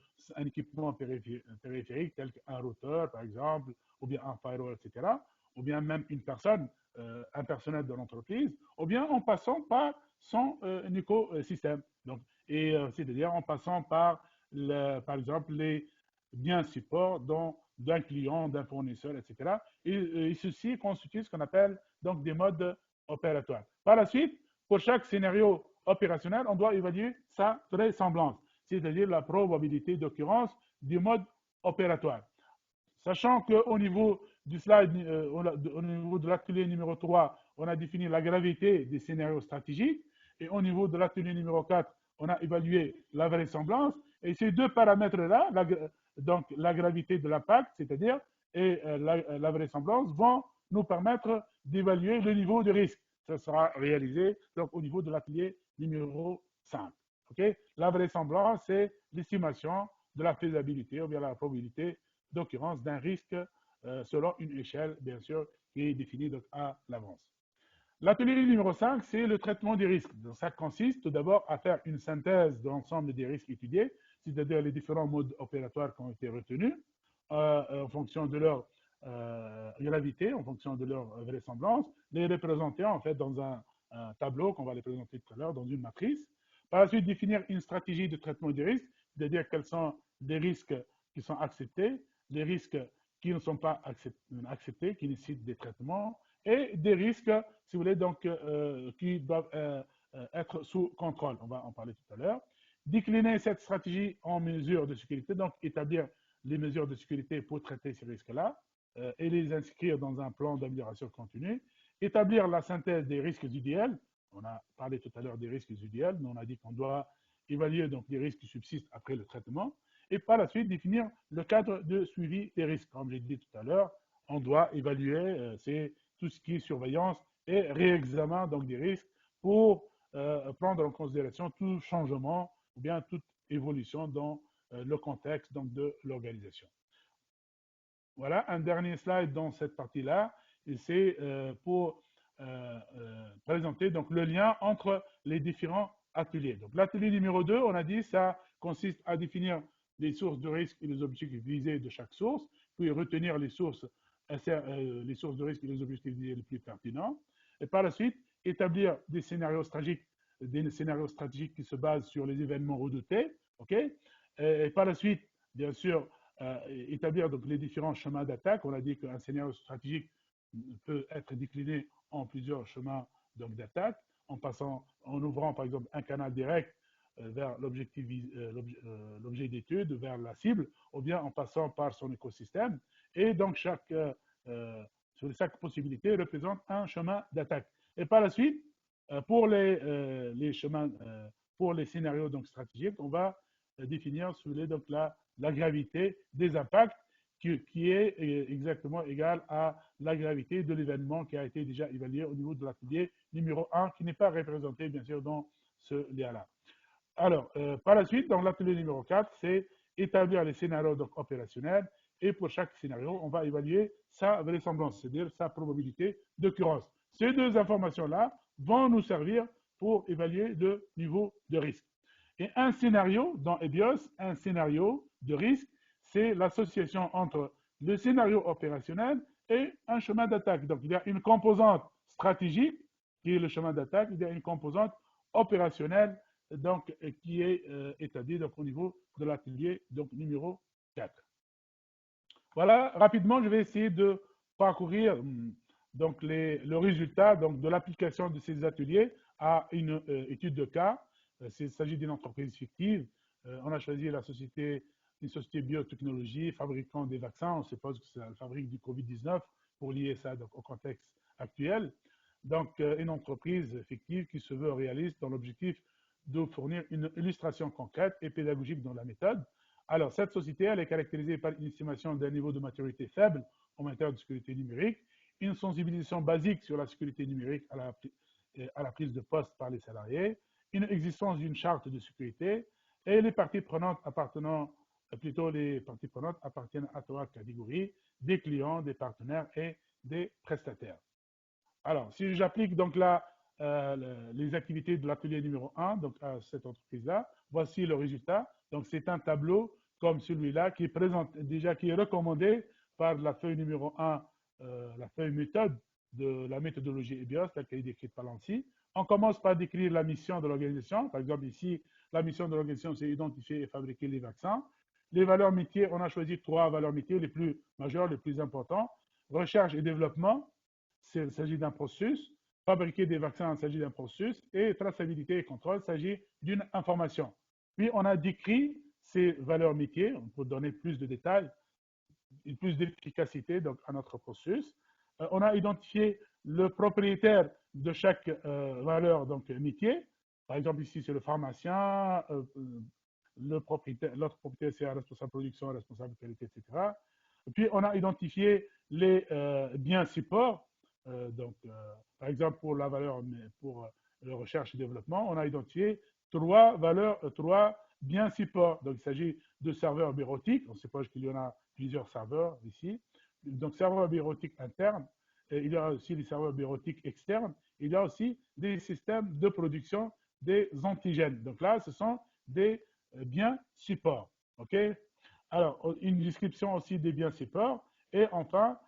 équipement périphérique tel qu'un routeur par exemple, ou bien un firewall, etc., ou bien même une personne, un personnel de l'entreprise, ou bien en passant par son écosystème. Donc, c'est-à-dire en passant par exemple les biens supports d'un client, d'un fournisseur, etc. Et ceci constitue ce qu'on appelle donc des modes opératoires. Par la suite, pour chaque scénario opérationnel, on doit évaluer sa vraisemblance, c'est-à-dire la probabilité d'occurrence du mode opératoire. Sachant qu'au niveau du slide, au niveau de l'atelier numéro 3, on a défini la gravité des scénarios stratégiques, et au niveau de l'atelier numéro 4, on a évalué la vraisemblance, et ces deux paramètres-là, donc la gravité de l'impact, c'est-à-dire, et la vraisemblance, vont nous permettre d'évaluer le niveau de risque. Ça sera réalisé donc, au niveau de l'atelier numéro 5. Okay? La vraisemblance, c'est l'estimation de la faisabilité ou bien la probabilité d'occurrence d'un risque selon une échelle, bien sûr, qui est définie donc, à l'avance. L'atelier numéro 5, c'est le traitement des risques. Donc, ça consiste tout d'abord à faire une synthèse de l'ensemble des risques étudiés, c'est-à-dire les différents modes opératoires qui ont été retenus en fonction de leur gravité, en fonction de leur vraisemblance, les représenter en fait dans un tableau qu'on va les présenter tout à l'heure, dans une matrice. Par la suite, définir une stratégie de traitement des risques, c'est-à-dire quels sont les risques qui sont acceptés, les risques qui ne sont pas acceptés, qui nécessitent des traitements, et des risques, si vous voulez, donc, qui doivent être sous contrôle. On va en parler tout à l'heure. Décliner cette stratégie en mesures de sécurité, donc établir les mesures de sécurité pour traiter ces risques-là et les inscrire dans un plan d'amélioration continue. Établir la synthèse des risques idéaux. On a parlé tout à l'heure des risques idéaux, mais on a dit qu'on doit évaluer donc les risques qui subsistent après le traitement. Et par la suite, définir le cadre de suivi des risques. Comme j'ai dit tout à l'heure, on doit évaluer c'est tout ce qui est surveillance et réexamen donc, des risques pour prendre en considération tout changement ou bien toute évolution dans le contexte donc, de l'organisation. Voilà, un dernier slide dans cette partie-là, et c'est pour présenter donc, le lien entre les différents ateliers. Donc, l'atelier numéro 2, on a dit, ça consiste à définir les sources de risque et les objectifs visés de chaque source, puis retenir les sources de risque et les objectifs visés les plus pertinents. Et par la suite, établir des scénarios stratégiques qui se basent sur les événements redoutés. Okay? Et par la suite, bien sûr, établir donc, les différents chemins d'attaque. On a dit qu'un scénario stratégique peut être décliné en plusieurs chemins d'attaque, en ouvrant par exemple un canal direct vers l'objet d'étude, vers la cible, ou bien en passant par son écosystème. Et donc chaque possibilité représente un chemin d'attaque. Et par la suite, pour les chemins, pour les scénarios donc, stratégiques, on va définir donc, la gravité des impacts qui est exactement égale à la gravité de l'événement qui a été déjà évalué au niveau de l'atelier numéro 1, qui n'est pas représenté, bien sûr, dans ce lien-là. Alors, par la suite, dans l'atelier numéro 4, c'est établir les scénarios donc, opérationnels, et pour chaque scénario, on va évaluer sa vraisemblance, c'est-à-dire sa probabilité d'occurrence. Ces deux informations-là vont nous servir pour évaluer le niveau de risque. Et un scénario dans EBIOS, un scénario de risque, c'est l'association entre le scénario opérationnel et un chemin d'attaque. Donc, il y a une composante stratégique, qui est le chemin d'attaque, il y a une composante opérationnelle, donc, qui est établie donc, au niveau de l'atelier numéro 4. Voilà, rapidement, je vais essayer de parcourir donc, le résultat donc, de l'application de ces ateliers à une étude de cas. Il s'agit d'une entreprise fictive. On a choisi une société biotechnologie fabriquant des vaccins. On suppose que c'est la fabrique du Covid-19 pour lier ça donc, au contexte actuel. Donc, une entreprise fictive qui se veut réaliste dans l'objectif de fournir une illustration concrète et pédagogique dans la méthode. Alors, cette société, elle est caractérisée par une estimation d'un niveau de maturité faible en matière de sécurité numérique, une sensibilisation basique sur la sécurité numérique à la prise de poste par les salariés, une existence d'une charte de sécurité et les parties prenantes appartiennent à trois catégories, des clients, des partenaires et des prestataires. Alors, si j'applique donc là les activités de l'atelier numéro 1 donc à cette entreprise-là, voici le résultat. Donc, c'est un tableau comme celui-là qui est recommandé par la feuille numéro 1, la feuille méthode de la méthodologie EBIOS, telle qu'elle est décrite par l'ANSSI. On commence par décrire la mission de l'organisation. Par exemple, ici, la mission de l'organisation, c'est identifier et fabriquer les vaccins. Les valeurs métiers, on a choisi 3 valeurs métiers les plus majeures, les plus importants. Recherche et développement, il s'agit d'un processus. Fabriquer des vaccins, il s'agit d'un processus. Et traçabilité et contrôle, il s'agit d'une information. Puis, on a décrit ces valeurs métiers, on peut donner plus de détails, plus d'efficacité donc, à notre processus. On a identifié le propriétaire de chaque valeur donc, métier. Par exemple, ici, c'est le pharmacien, l'autre propriétaire, c'est la responsable production, responsable qualité, etc. Et puis, on a identifié les biens supports. Par exemple, pour la valeur, pour la recherche et développement, on a identifié 3 biens supports. Donc, il s'agit de serveurs bureautiques. On suppose qu'il y en a plusieurs serveurs ici. Donc, serveurs bureautiques internes. Et il y a aussi les serveurs bureautiques externes. Il y a aussi des systèmes de production des antigènes. Donc là, ce sont des biens supports. OK? Alors, une description aussi des biens supports. Et enfin,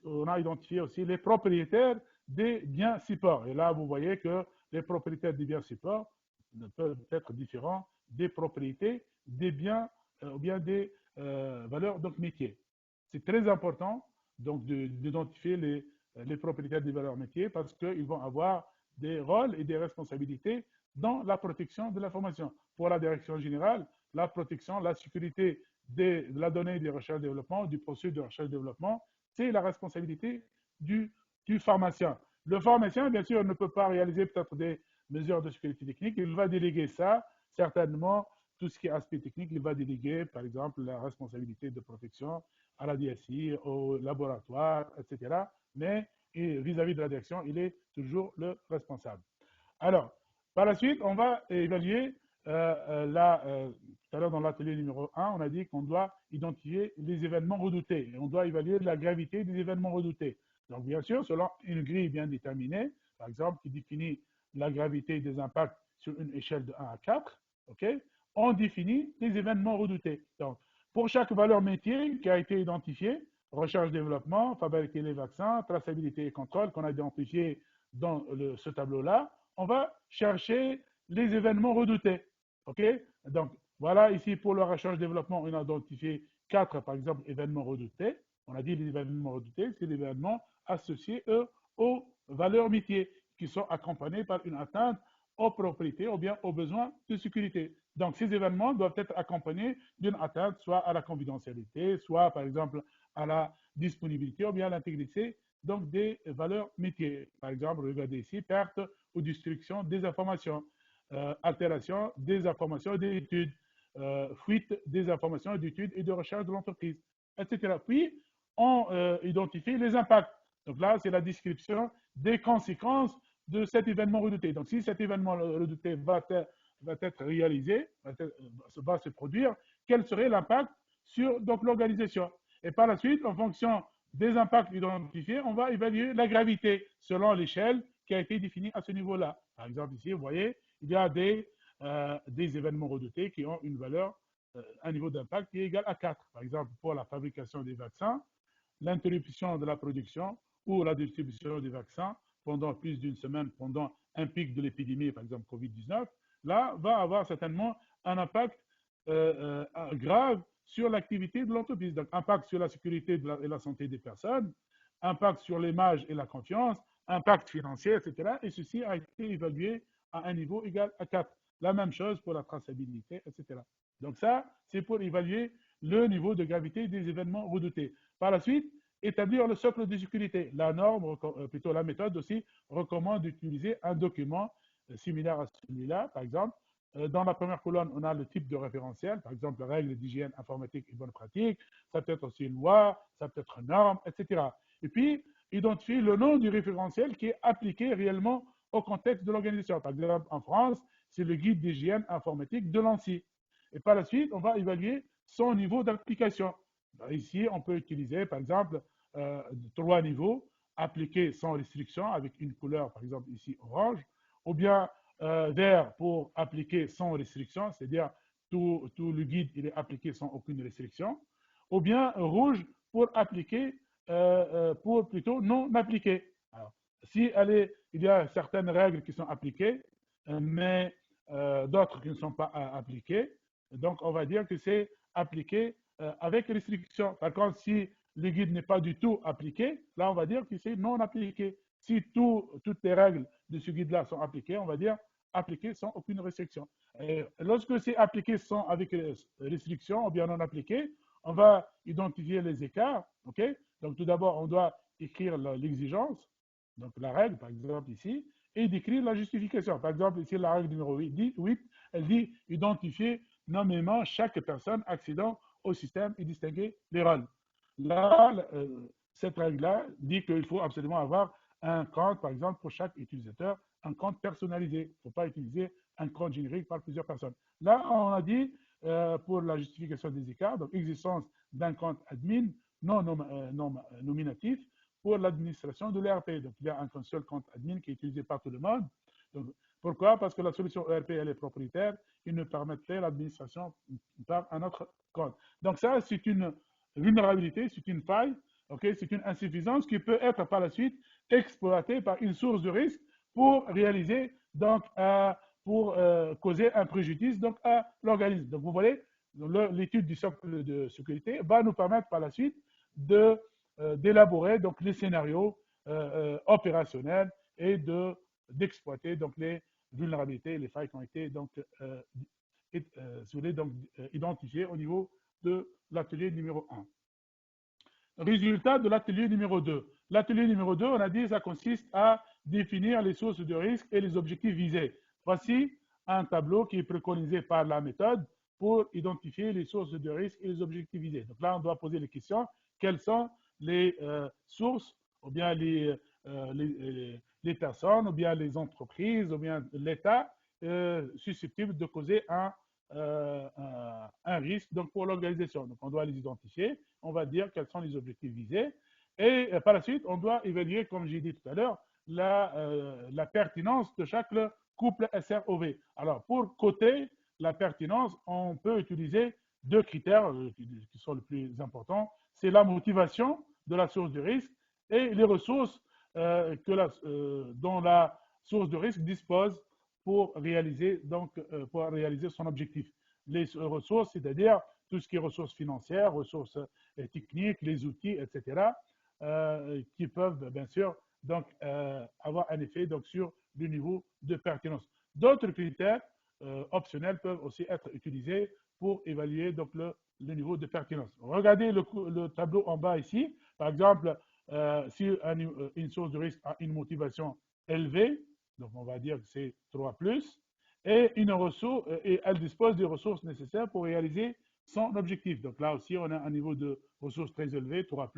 on a identifié aussi les propriétaires des biens supports. Et là, vous voyez que les propriétaires des biens supports peuvent être différents des propriétés des biens ou bien des valeurs donc métiers. C'est très important donc d'identifier les propriétaires des valeurs métiers parce qu'ils vont avoir des rôles et des responsabilités dans la protection de l'information. Pour la direction générale, la protection, la sécurité de la donnée des recherches et développement, du processus de recherche et développement, c'est la responsabilité du pharmacien. Le pharmacien, bien sûr, ne peut pas réaliser peut-être des mesures de sécurité technique. Il va déléguer ça, certainement, tout ce qui est aspect technique, il va déléguer, par exemple, la responsabilité de protection à la DSI, au laboratoire, etc. Mais vis-à-vis de la direction, il est toujours le responsable. Alors, par la suite, on va évaluer tout à l'heure dans l'atelier numéro 1, on a dit qu'on doit identifier les événements redoutés et on doit évaluer la gravité des événements redoutés. Donc, bien sûr, selon une grille bien déterminée, par exemple, qui définit la gravité des impacts sur une échelle de 1 à 4, okay, on définit les événements redoutés. Donc, pour chaque valeur métier qui a été identifiée, recherche-développement, fabriquer les vaccins, traçabilité et contrôle qu'on a identifié dans ce tableau-là, on va chercher les événements redoutés. OK? Donc, voilà, ici, pour le recherche-développement, on a identifié 4, par exemple, événements redoutés. On a dit les événements redoutés, c'est les événements associés, eux, aux valeurs métiers qui sont accompagnés par une atteinte aux propriétés ou bien aux besoins de sécurité. Donc, ces événements doivent être accompagnés d'une atteinte soit à la confidentialité, soit, par exemple, à la disponibilité ou bien à l'intégrité donc des valeurs métiers. Par exemple, regardez ici, perte ou destruction des informations, altération des informations et des études, fuite des informations d'études et de recherche de l'entreprise, etc. Puis, on identifie les impacts. Donc là, c'est la description des conséquences de cet événement redouté. Donc, si cet événement redouté va être réalisé, va se produire, quel serait l'impact sur l'organisation? Et par la suite, en fonction des impacts identifiés, on va évaluer la gravité selon l'échelle qui a été définie à ce niveau-là. Par exemple, ici, vous voyez, il y a des événements redoutés qui ont une valeur, un niveau d'impact qui est égal à 4. Par exemple, pour la fabrication des vaccins, l'interruption de la production ou la distribution des vaccins pendant plus d'une semaine, pendant un pic de l'épidémie, par exemple Covid-19, là, va avoir certainement un impact grave sur l'activité de l'entreprise. Donc, impact sur la sécurité et la santé des personnes, impact sur l'image et la confiance, impact financier, etc. Et ceci a été évalué à un niveau égal à 4. La même chose pour la traçabilité, etc. Donc ça, c'est pour évaluer le niveau de gravité des événements redoutés. Par la suite, établir le socle de sécurité. La norme, plutôt la méthode aussi, recommande d'utiliser un document similaire à celui-là. Par exemple, dans la première colonne, on a le type de référentiel, par exemple, règles d'hygiène informatique et bonnes pratiques. Ça peut être aussi une loi, ça peut être une norme, etc. Et puis, identifier le nom du référentiel qui est appliqué réellement au contexte de l'organisation. Par exemple, en France, c'est le guide d'hygiène informatique de l'ANSSI. Et par la suite, on va évaluer son niveau d'application. Ici, on peut utiliser, par exemple, 3 niveaux, appliqués sans restriction avec une couleur, par exemple ici orange, ou bien vert pour appliquer sans restriction, c'est-à-dire tout le guide il est appliqué sans aucune restriction, ou bien rouge pour appliquer, pour plutôt non appliquer. Alors, si il y a certaines règles qui sont appliquées, mais d'autres qui ne sont pas appliquées, donc on va dire que c'est appliqué avec restriction. Par contre, si le guide n'est pas du tout appliqué, là on va dire que c'est non appliqué. Si toutes les règles de ce guide-là sont appliquées, on va dire appliqué sans aucune restriction. Et lorsque c'est appliqué sans avec restriction ou bien non appliqué, on va identifier les écarts. Okay. Donc tout d'abord, on doit écrire l'exigence, donc la règle par exemple ici, et décrire la justification. Par exemple, ici la règle numéro 8, elle dit identifier nommément chaque personne accédant au système et distinguer les rôles. Là, cette règle-là dit qu'il faut absolument avoir un compte, par exemple, pour chaque utilisateur, un compte personnalisé. Il ne faut pas utiliser un compte générique par plusieurs personnes. Là, on a dit pour la justification des écarts, donc existence d'un compte admin non nominatif pour l'administration de l'ERP. Donc, il y a un seul compte admin qui est utilisé par tout le monde. Donc, pourquoi? Parce que la solution ERP, elle est propriétaire. Il ne permet pas l'administration par un autre compte. Donc, ça, c'est une vulnérabilité, c'est une faille, okay? C'est une insuffisance qui peut être par la suite exploitée par une source de risque pour réaliser, donc, pour causer un préjudice donc, à l'organisme. Donc, vous voyez, l'étude du socle de sécurité va nous permettre par la suite d'élaborer donc les scénarios opérationnels et d'exploiter donc les vulnérabilités, les failles qui ont été donc identifiées au niveau de l'atelier numéro 1. Résultat de l'atelier numéro 2. L'atelier numéro 2, on a dit, ça consiste à définir les sources de risque et les objectifs visés. Voici un tableau qui est préconisé par la méthode pour identifier les sources de risque et les objectifs visés. Donc là, on doit poser les questions. Quelles sont les sources, ou bien les personnes, ou bien les entreprises, ou bien l'État susceptibles de causer un risque donc pour l'organisation. Donc, on doit les identifier, on va dire quels sont les objectifs visés, et par la suite, on doit évaluer, comme j'ai dit tout à l'heure, la pertinence de chaque couple SROV. Alors, pour coter la pertinence, on peut utiliser 2 critères qui sont les plus importants. C'est la motivation de la source de risque et les ressources dont la source de risque dispose pour réaliser son objectif. Les ressources, c'est-à-dire tout ce qui est ressources financières, ressources techniques, les outils, etc., qui peuvent bien sûr donc avoir un effet donc sur le niveau de pertinence. D'autres critères optionnels peuvent aussi être utilisés pour évaluer donc le niveau de pertinence. Regardez le tableau en bas ici. Par exemple, si une source de risque a une motivation élevée, donc on va dire que c'est 3+, et elle dispose des ressources nécessaires pour réaliser son objectif. Donc là aussi, on a un niveau de ressources très élevé, 3+.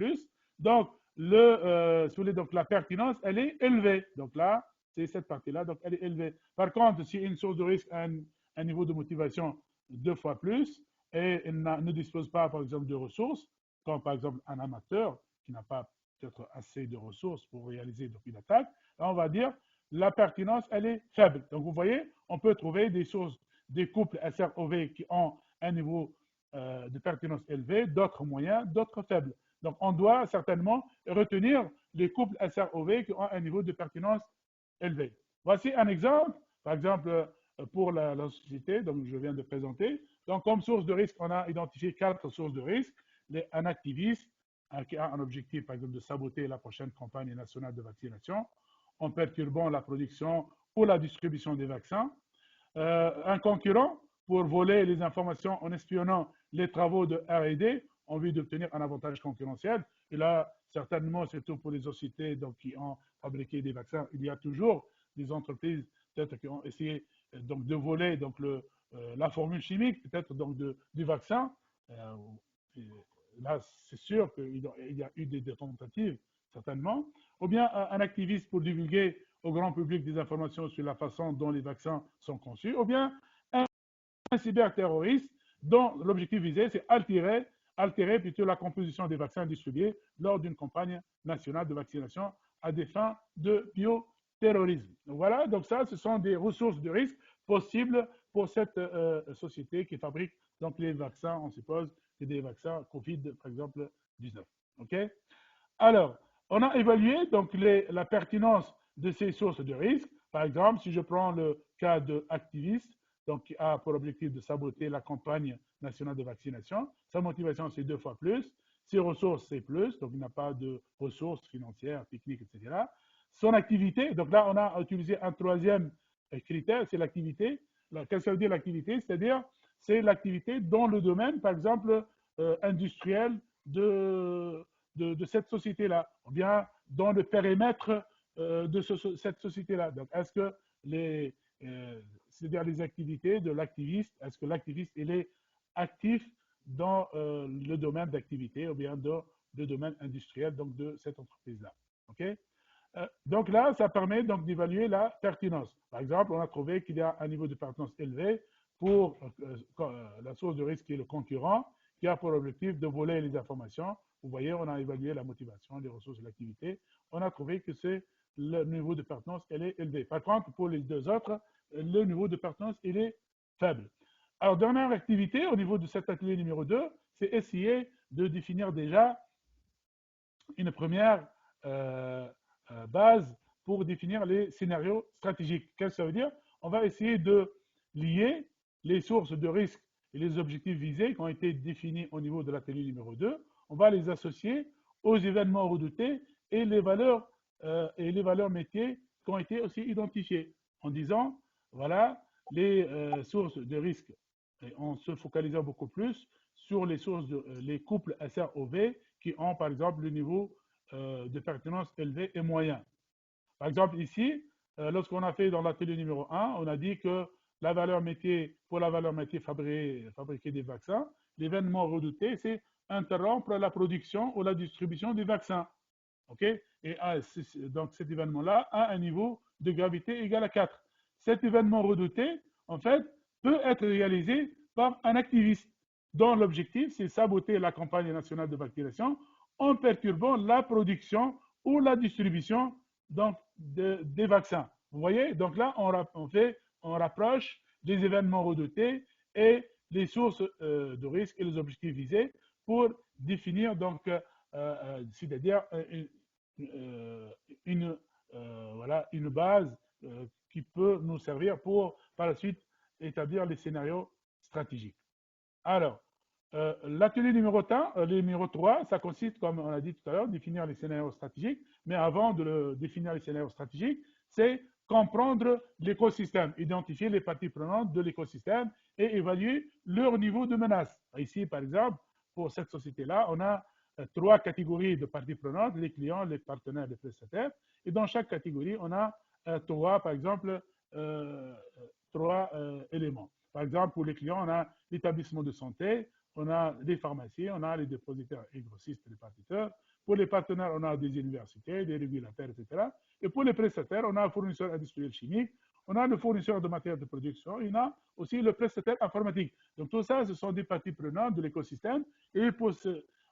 Donc, donc la pertinence, elle est élevée. Donc là, c'est cette partie-là, donc elle est élevée. Par contre, si une source de risque a un niveau de motivation 2 fois plus et elle ne dispose pas, par exemple, de ressources, comme par exemple un amateur qui n'a pas peut-être assez de ressources pour réaliser donc, une attaque, là, on va dire la pertinence, elle est faible. Donc, vous voyez, on peut trouver des sources, des couples SROV qui ont un niveau de pertinence élevé, d'autres moyens, d'autres faibles. Donc, on doit certainement retenir les couples SROV qui ont un niveau de pertinence élevé. Voici un exemple, par exemple, pour la société, donc je viens de présenter. Donc, comme source de risque, on a identifié 4 sources de risque. Un activiste qui a un objectif, par exemple, de saboter la prochaine campagne nationale de vaccination, en perturbant la production pour la distribution des vaccins, un concurrent pour voler les informations en espionnant les travaux de R&D en vue d'obtenir un avantage concurrentiel. Et là, certainement, surtout pour les sociétés donc, qui ont fabriqué des vaccins, il y a toujours des entreprises peut-être qui ont essayé donc, de voler donc, la formule chimique peut-être donc, du vaccin. Là, c'est sûr qu'il y a eu des tentatives, certainement. Ou bien un activiste pour divulguer au grand public des informations sur la façon dont les vaccins sont conçus, ou bien un cyberterroriste dont l'objectif visé, c'est altérer plutôt la composition des vaccins distribués lors d'une campagne nationale de vaccination à des fins de bioterrorisme. Donc voilà, donc ça, ce sont des ressources de risque possibles pour cette société qui fabrique donc les vaccins, on suppose, c'est des vaccins Covid, par exemple, 19. OK? Alors, on a évalué donc la pertinence de ces sources de risque. Par exemple, si je prends le cas d'activiste, donc qui a pour objectif de saboter la campagne nationale de vaccination, sa motivation c'est 2 fois plus, ses ressources c'est plus, donc il n'a pas de ressources financières, techniques, etc. Son activité, donc là on a utilisé un troisième critère, c'est l'activité. Qu'est-ce que ça veut dire l'activité? C'est-à-dire c'est l'activité dans le domaine, par exemple, industriel de cette société-là, ou bien dans le périmètre de cette société-là. Donc, est-ce que c'est-à-dire les activités de l'activiste, est-ce que l'activiste il est actif dans le domaine d'activité ou bien dans le domaine industriel donc de cette entreprise-là. OK? Donc là, ça permet donc d'évaluer la pertinence. Par exemple, on a trouvé qu'il y a un niveau de pertinence élevé pour la source de risque qui est le concurrent, qui a pour objectif de voler les informations. Vous voyez, on a évalué la motivation, les ressources et l'activité. On a trouvé que c'est le niveau de pertinence, elle est élevé. Par contre, pour les deux autres, le niveau de pertinence, il est faible. Alors, dernière activité au niveau de cet atelier numéro 2, c'est essayer de définir déjà une première base pour définir les scénarios stratégiques. Qu'est-ce que ça veut dire? On va essayer de lier les sources de risque et les objectifs visés qui ont été définis au niveau de l'atelier numéro 2. On va les associer aux événements redoutés et les valeurs métiers qui ont été aussi identifiées en disant, voilà, les sources de risque, et en se focalisant beaucoup plus sur les sources les couples SROV qui ont, par exemple, le niveau de pertinence élevé et moyen. Par exemple, ici, lorsqu'on a fait dans l'atelier numéro 1, on a dit que la valeur métier, pour la valeur métier fabriquer des vaccins, l'événement redouté, c'est interrompre la production ou la distribution des vaccins. OK? Et donc cet événement-là a un niveau de gravité égal à 4. Cet événement redouté, en fait, peut être réalisé par un activiste dont l'objectif, c'est saboter la campagne nationale de vaccination en perturbant la production ou la distribution donc, des vaccins. Vous voyez? Donc là, on rapproche les événements redoutés et les sources de risque et les objectifs visés pour définir donc, c'est-à-dire voilà, une base qui peut nous servir pour, par la suite, établir les scénarios stratégiques. Alors, l'atelier numéro 3, ça consiste, comme on a dit tout à l'heure, définir les scénarios stratégiques. Mais avant de définir les scénarios stratégiques, c'est comprendre l'écosystème, identifier les parties prenantes de l'écosystème et évaluer leur niveau de menace. Ici, par exemple, pour cette société-là, on a 3 catégories de parties prenantes, les clients, les partenaires, les prestataires. Et dans chaque catégorie, on a 3, par exemple, 3 éléments. Par exemple, pour les clients, on a l'établissement de santé, on a les pharmacies, on a les dépositaires et grossistes, les partiteurs. Pour les partenaires, on a des universités, des régulateurs, etc. Et pour les prestataires, on a un fournisseur industriel chimique, on a le fournisseur de matériel de production, et on a aussi le prestataire informatique. Donc tout ça, ce sont des parties prenantes de l'écosystème. Et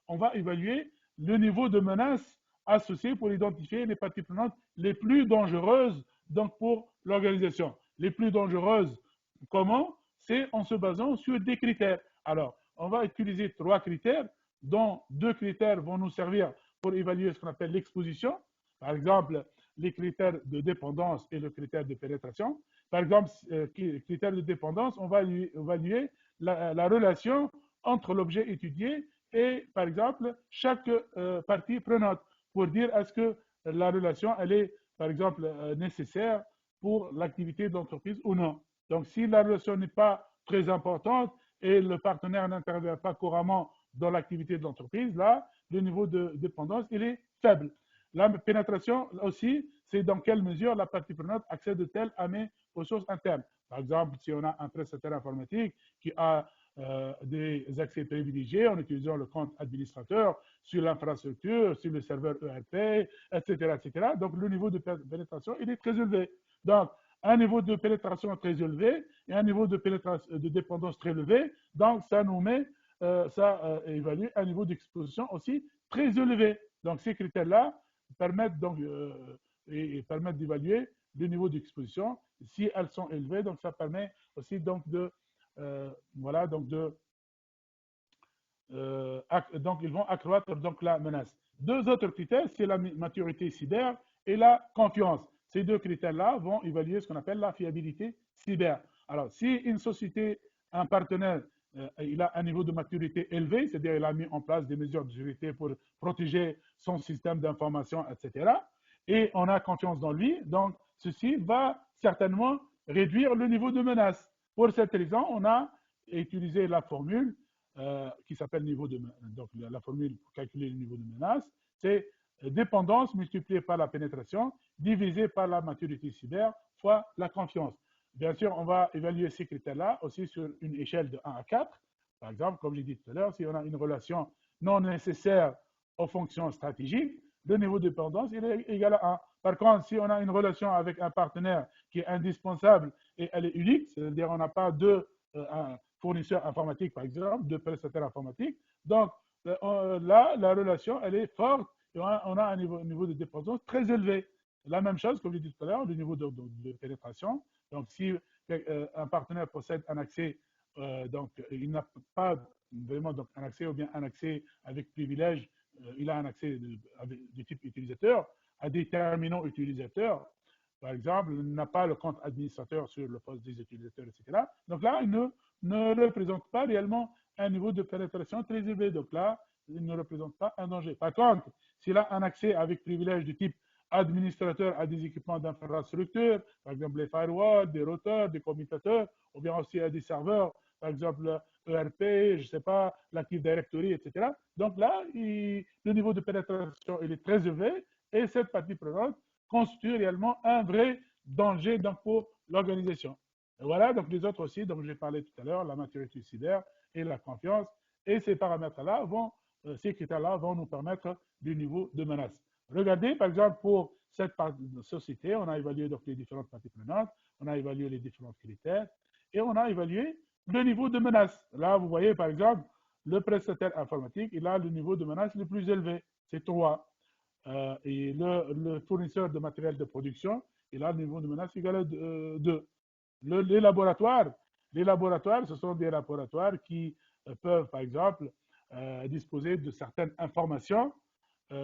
on va évaluer le niveau de menace associé pour identifier les parties prenantes les plus dangereuses donc pour l'organisation. Les plus dangereuses, comment? C'est en se basant sur des critères. Alors, on va utiliser 3 critères, dont 2 critères vont nous servir pour évaluer ce qu'on appelle l'exposition. Par exemple, les critères de dépendance et le critère de pénétration. Par exemple, critère de dépendance, on va évaluer la relation entre l'objet étudié et, par exemple, chaque partie prenante pour dire est-ce que la relation, elle est, par exemple, nécessaire pour l'activité de l'entreprise ou non. Donc, si la relation n'est pas très importante et le partenaire n'intervient pas couramment dans l'activité de l'entreprise, là, le niveau de dépendance, il est faible. La pénétration aussi, c'est dans quelle mesure la partie prenante accède-t-elle à mes ressources internes. Par exemple, si on a un prestataire informatique qui a des accès privilégiés en utilisant le compte administrateur sur l'infrastructure, sur le serveur ERP, etc., etc. Donc, le niveau de pénétration, il est très élevé. Donc, un niveau de pénétration très élevé et un niveau de dépendance très élevé. Donc, ça nous met, ça évalue un niveau d'exposition aussi très élevé. Donc, ces critères-là permettent donc et permettent d'évaluer le niveau d'exposition. Si elles sont élevées, donc ça permet aussi donc de voilà donc de donc ils vont accroître donc la menace. Deux autres critères, c'est la maturité cyber et la confiance. Ces deux critères-là vont évaluer ce qu'on appelle la fiabilité cyber. Alors, si une société, un partenaire, il a un niveau de maturité élevé, c'est-à-dire il a mis en place des mesures de sécurité pour protéger son système d'information, etc., et on a confiance dans lui, donc ceci va certainement réduire le niveau de menace. Pour cette raison, on a utilisé la formule qui s'appelle niveau de donc la formule pour calculer le niveau de menace, c'est dépendance multipliée par la pénétration divisée par la maturité cyber fois la confiance. Bien sûr, on va évaluer ces critères-là aussi sur une échelle de 1 à 4. Par exemple, comme j'ai dit tout à l'heure, si on a une relation non nécessaire aux fonctions stratégiques, le niveau de dépendance il est égal à 1. Par contre, si on a une relation avec un partenaire qui est indispensable et elle est unique, c'est-à-dire on n'a pas deux fournisseurs informatiques, par exemple, deux prestataires informatiques, donc là, la relation, elle est forte et on a un niveau de dépendance très élevé. La même chose, comme je disais tout à l'heure, le niveau de pénétration. Donc, si un partenaire possède un accès, donc il n'a pas vraiment donc, un accès ou bien un accès avec privilège, il a un accès de type utilisateur à des terminaux utilisateurs, par exemple, il n'a pas le compte administrateur sur le poste des utilisateurs, etc. Donc là, il ne représente pas réellement un niveau de pénétration très élevé. Donc là, il ne représente pas un danger. Par contre, s'il a un accès avec privilège de type administrateur à des équipements d'infrastructure, par exemple les firewalls, des routeurs, des commutateurs, ou bien aussi à des serveurs, par exemple ERP, je ne sais pas, l'Active Directory, etc. Donc là, le niveau de pénétration il est très élevé et cette partie prenante constitue réellement un vrai danger donc, pour l'organisation. Voilà, donc les autres aussi, dont j'ai parlé tout à l'heure, la maturité cyber et la confiance. Et ces paramètres-là vont, ces critères-là vont nous permettre du niveau de menace. Regardez, par exemple, pour cette société, on a évalué donc les différentes parties prenantes, on a évalué les différents critères et on a évalué le niveau de menace. Là, vous voyez, par exemple, le prestataire informatique, il a le niveau de menace le plus élevé, c'est 3. Et le fournisseur de matériel de production, il a le niveau de menace égal à 2. Les laboratoires, ce sont des laboratoires qui peuvent, par exemple, disposer de certaines informations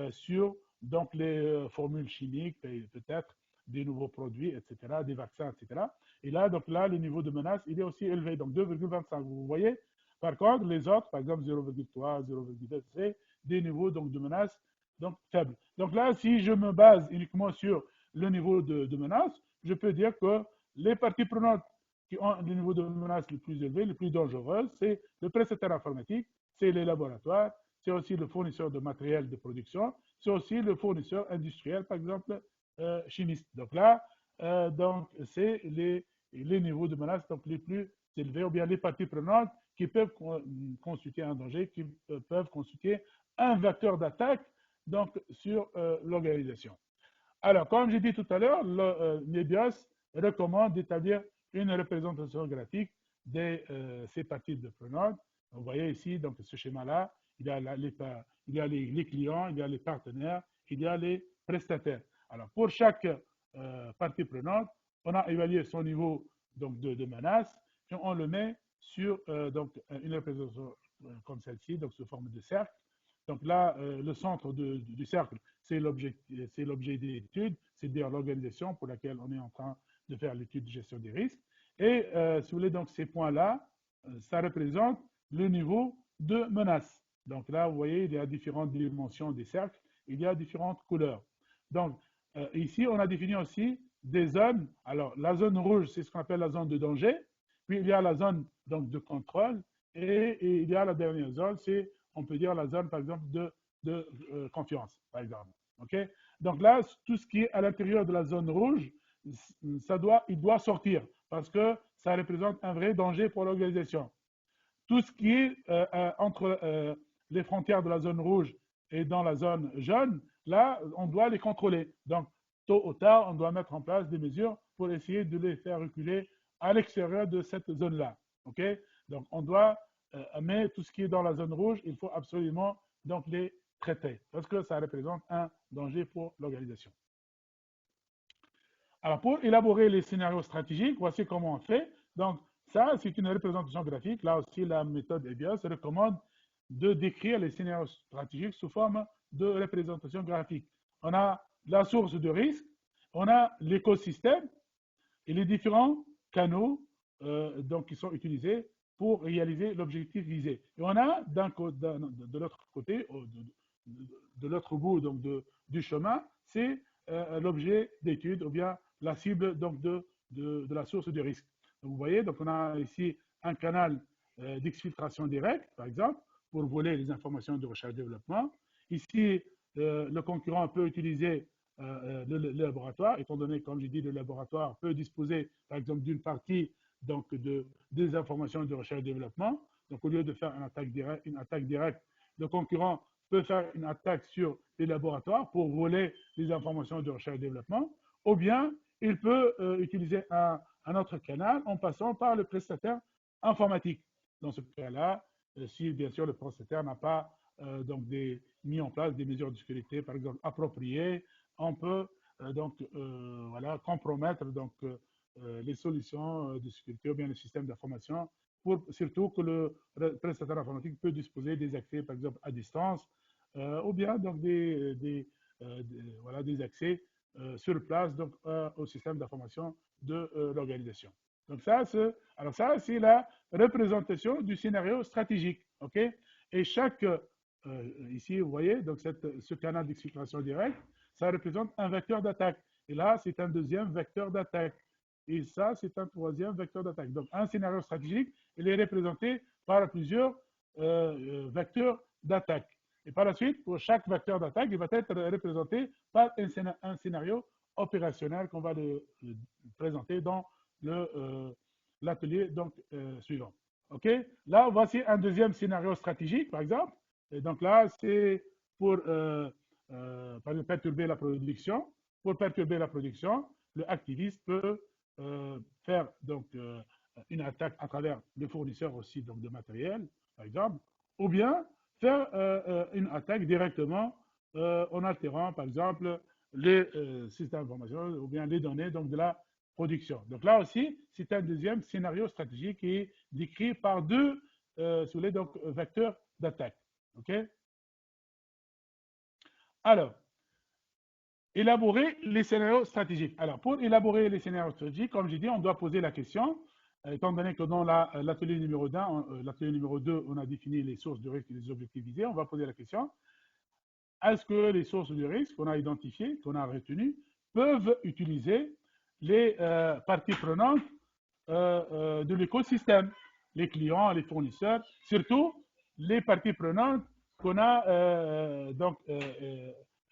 sur donc, les formules chimiques, peut-être des nouveaux produits, etc., des vaccins, etc. Et là, donc là, le niveau de menace, il est aussi élevé, donc 2,25. Vous voyez, par contre, les autres, par exemple 0,3, 0,2, c'est des niveaux donc, de menace donc, faibles. Donc là, si je me base uniquement sur le niveau de menace, je peux dire que les parties prenantes qui ont le niveau de menace le plus élevé, le plus dangereux, c'est le prestataire informatique, c'est les laboratoires, c'est aussi le fournisseur de matériel de production, c'est aussi le fournisseur industriel, par exemple, chimiste. Donc là, donc, c'est les niveaux de menace donc, les plus élevés, ou bien les parties prenantes qui peuvent constituer un danger, qui peuvent constituer un vecteur d'attaque donc, sur l'organisation. Alors, comme j'ai dit tout à l'heure, le Nebios recommande d'établir une représentation graphique de ces parties prenantes. Vous voyez ici, donc, ce schéma-là, il y a, il y a les clients, il y a les partenaires, il y a les prestataires. Alors, pour chaque partie prenante, on a évalué son niveau donc, de menace et on le met sur donc, une représentation comme celle-ci, donc sous forme de cercle. Donc là, le centre du cercle, c'est l'objet d'étude, c'est-à-dire l'organisation pour laquelle on est en train de faire l'étude de gestion des risques. Et si vous voulez, donc ces points-là, ça représente le niveau de menace. Donc là, vous voyez, il y a différentes dimensions des cercles, il y a différentes couleurs. Donc ici, on a défini aussi des zones. Alors, la zone rouge, c'est ce qu'on appelle la zone de danger. Puis, il y a la zone donc, de contrôle. Et il y a la dernière zone, c'est, on peut dire, la zone, par exemple, de confiance, par exemple. OK? Donc là, tout ce qui est à l'intérieur de la zone rouge, il doit sortir parce que ça représente un vrai danger pour l'organisation. Tout ce qui est entre les frontières de la zone rouge et dans la zone jaune, là, on doit les contrôler. Donc, tôt ou tard, on doit mettre en place des mesures pour essayer de les faire reculer à l'extérieur de cette zone-là. OK? Donc, on doit, mais tout ce qui est dans la zone rouge, il faut absolument donc les traiter parce que ça représente un danger pour l'organisation. Alors, pour élaborer les scénarios stratégiques, voici comment on fait. Donc, ça, c'est une représentation graphique. Là aussi, la méthode EBIOS recommande de décrire les scénarios stratégiques sous forme de représentation graphique. On a la source de risque, on a l'écosystème et les différents canaux donc, qui sont utilisés pour réaliser l'objectif visé. Et on a de l'autre côté, de l'autre bout donc, du chemin, c'est l'objet d'étude ou bien la cible donc, de la source de risque. Donc, vous voyez, donc on a ici un canal d'exfiltration directe, par exemple, pour voler les informations de recherche-développement. Ici, le concurrent peut utiliser le laboratoire, étant donné, comme j'ai dit, le laboratoire peut disposer, par exemple, d'une partie donc, des informations de recherche-développement. Donc, au lieu de faire une attaque directe, le concurrent peut faire une attaque sur les laboratoires pour voler les informations de recherche-développement, ou bien il peut utiliser un autre canal en passant par le prestataire informatique. Dans ce cas-là, si bien sûr le prestataire n'a pas donc mis en place des mesures de sécurité, par exemple appropriées, on peut voilà, compromettre donc, les solutions de sécurité ou bien le système d'information, surtout que le prestataire informatique peut disposer des accès, par exemple, à distance, ou bien donc voilà, des accès sur place donc, au système d'information de l'organisation. Donc ça, c'est la représentation du scénario stratégique. Okay? Et chaque, ici, vous voyez, donc ce canal d'exfiltration directe, ça représente un vecteur d'attaque. Et là, c'est un deuxième vecteur d'attaque. Et ça, c'est un troisième vecteur d'attaque. Donc, un scénario stratégique, il est représenté par plusieurs vecteurs d'attaque. Et par la suite, pour chaque vecteur d'attaque, il va être représenté par un scénario opérationnel qu'on va le présenter dans l'atelier suivant. OK? Là, voici un deuxième scénario stratégique, par exemple. Et donc là, c'est pour perturber la production. Pour perturber la production, le activiste peut faire donc une attaque à travers les fournisseurs aussi donc, de matériel, par exemple, ou bien faire une attaque directement en altérant, par exemple, les systèmes d'information ou bien les données donc, de la production. Donc là aussi, c'est un deuxième scénario stratégique qui est décrit par deux donc, vecteurs d'attaque. OK? Alors, élaborer les scénarios stratégiques. Alors, pour élaborer les scénarios stratégiques, comme j'ai dit, on doit poser la question, étant donné que dans l'atelier numéro 2, l'atelier numéro 2, on a défini les sources de risque et les objectifs visés, on va poser la question, est-ce que les sources de risque qu'on a identifiées, qu'on a retenues, peuvent utiliser les parties prenantes de l'écosystème, les clients, les fournisseurs, surtout les parties prenantes qu'on a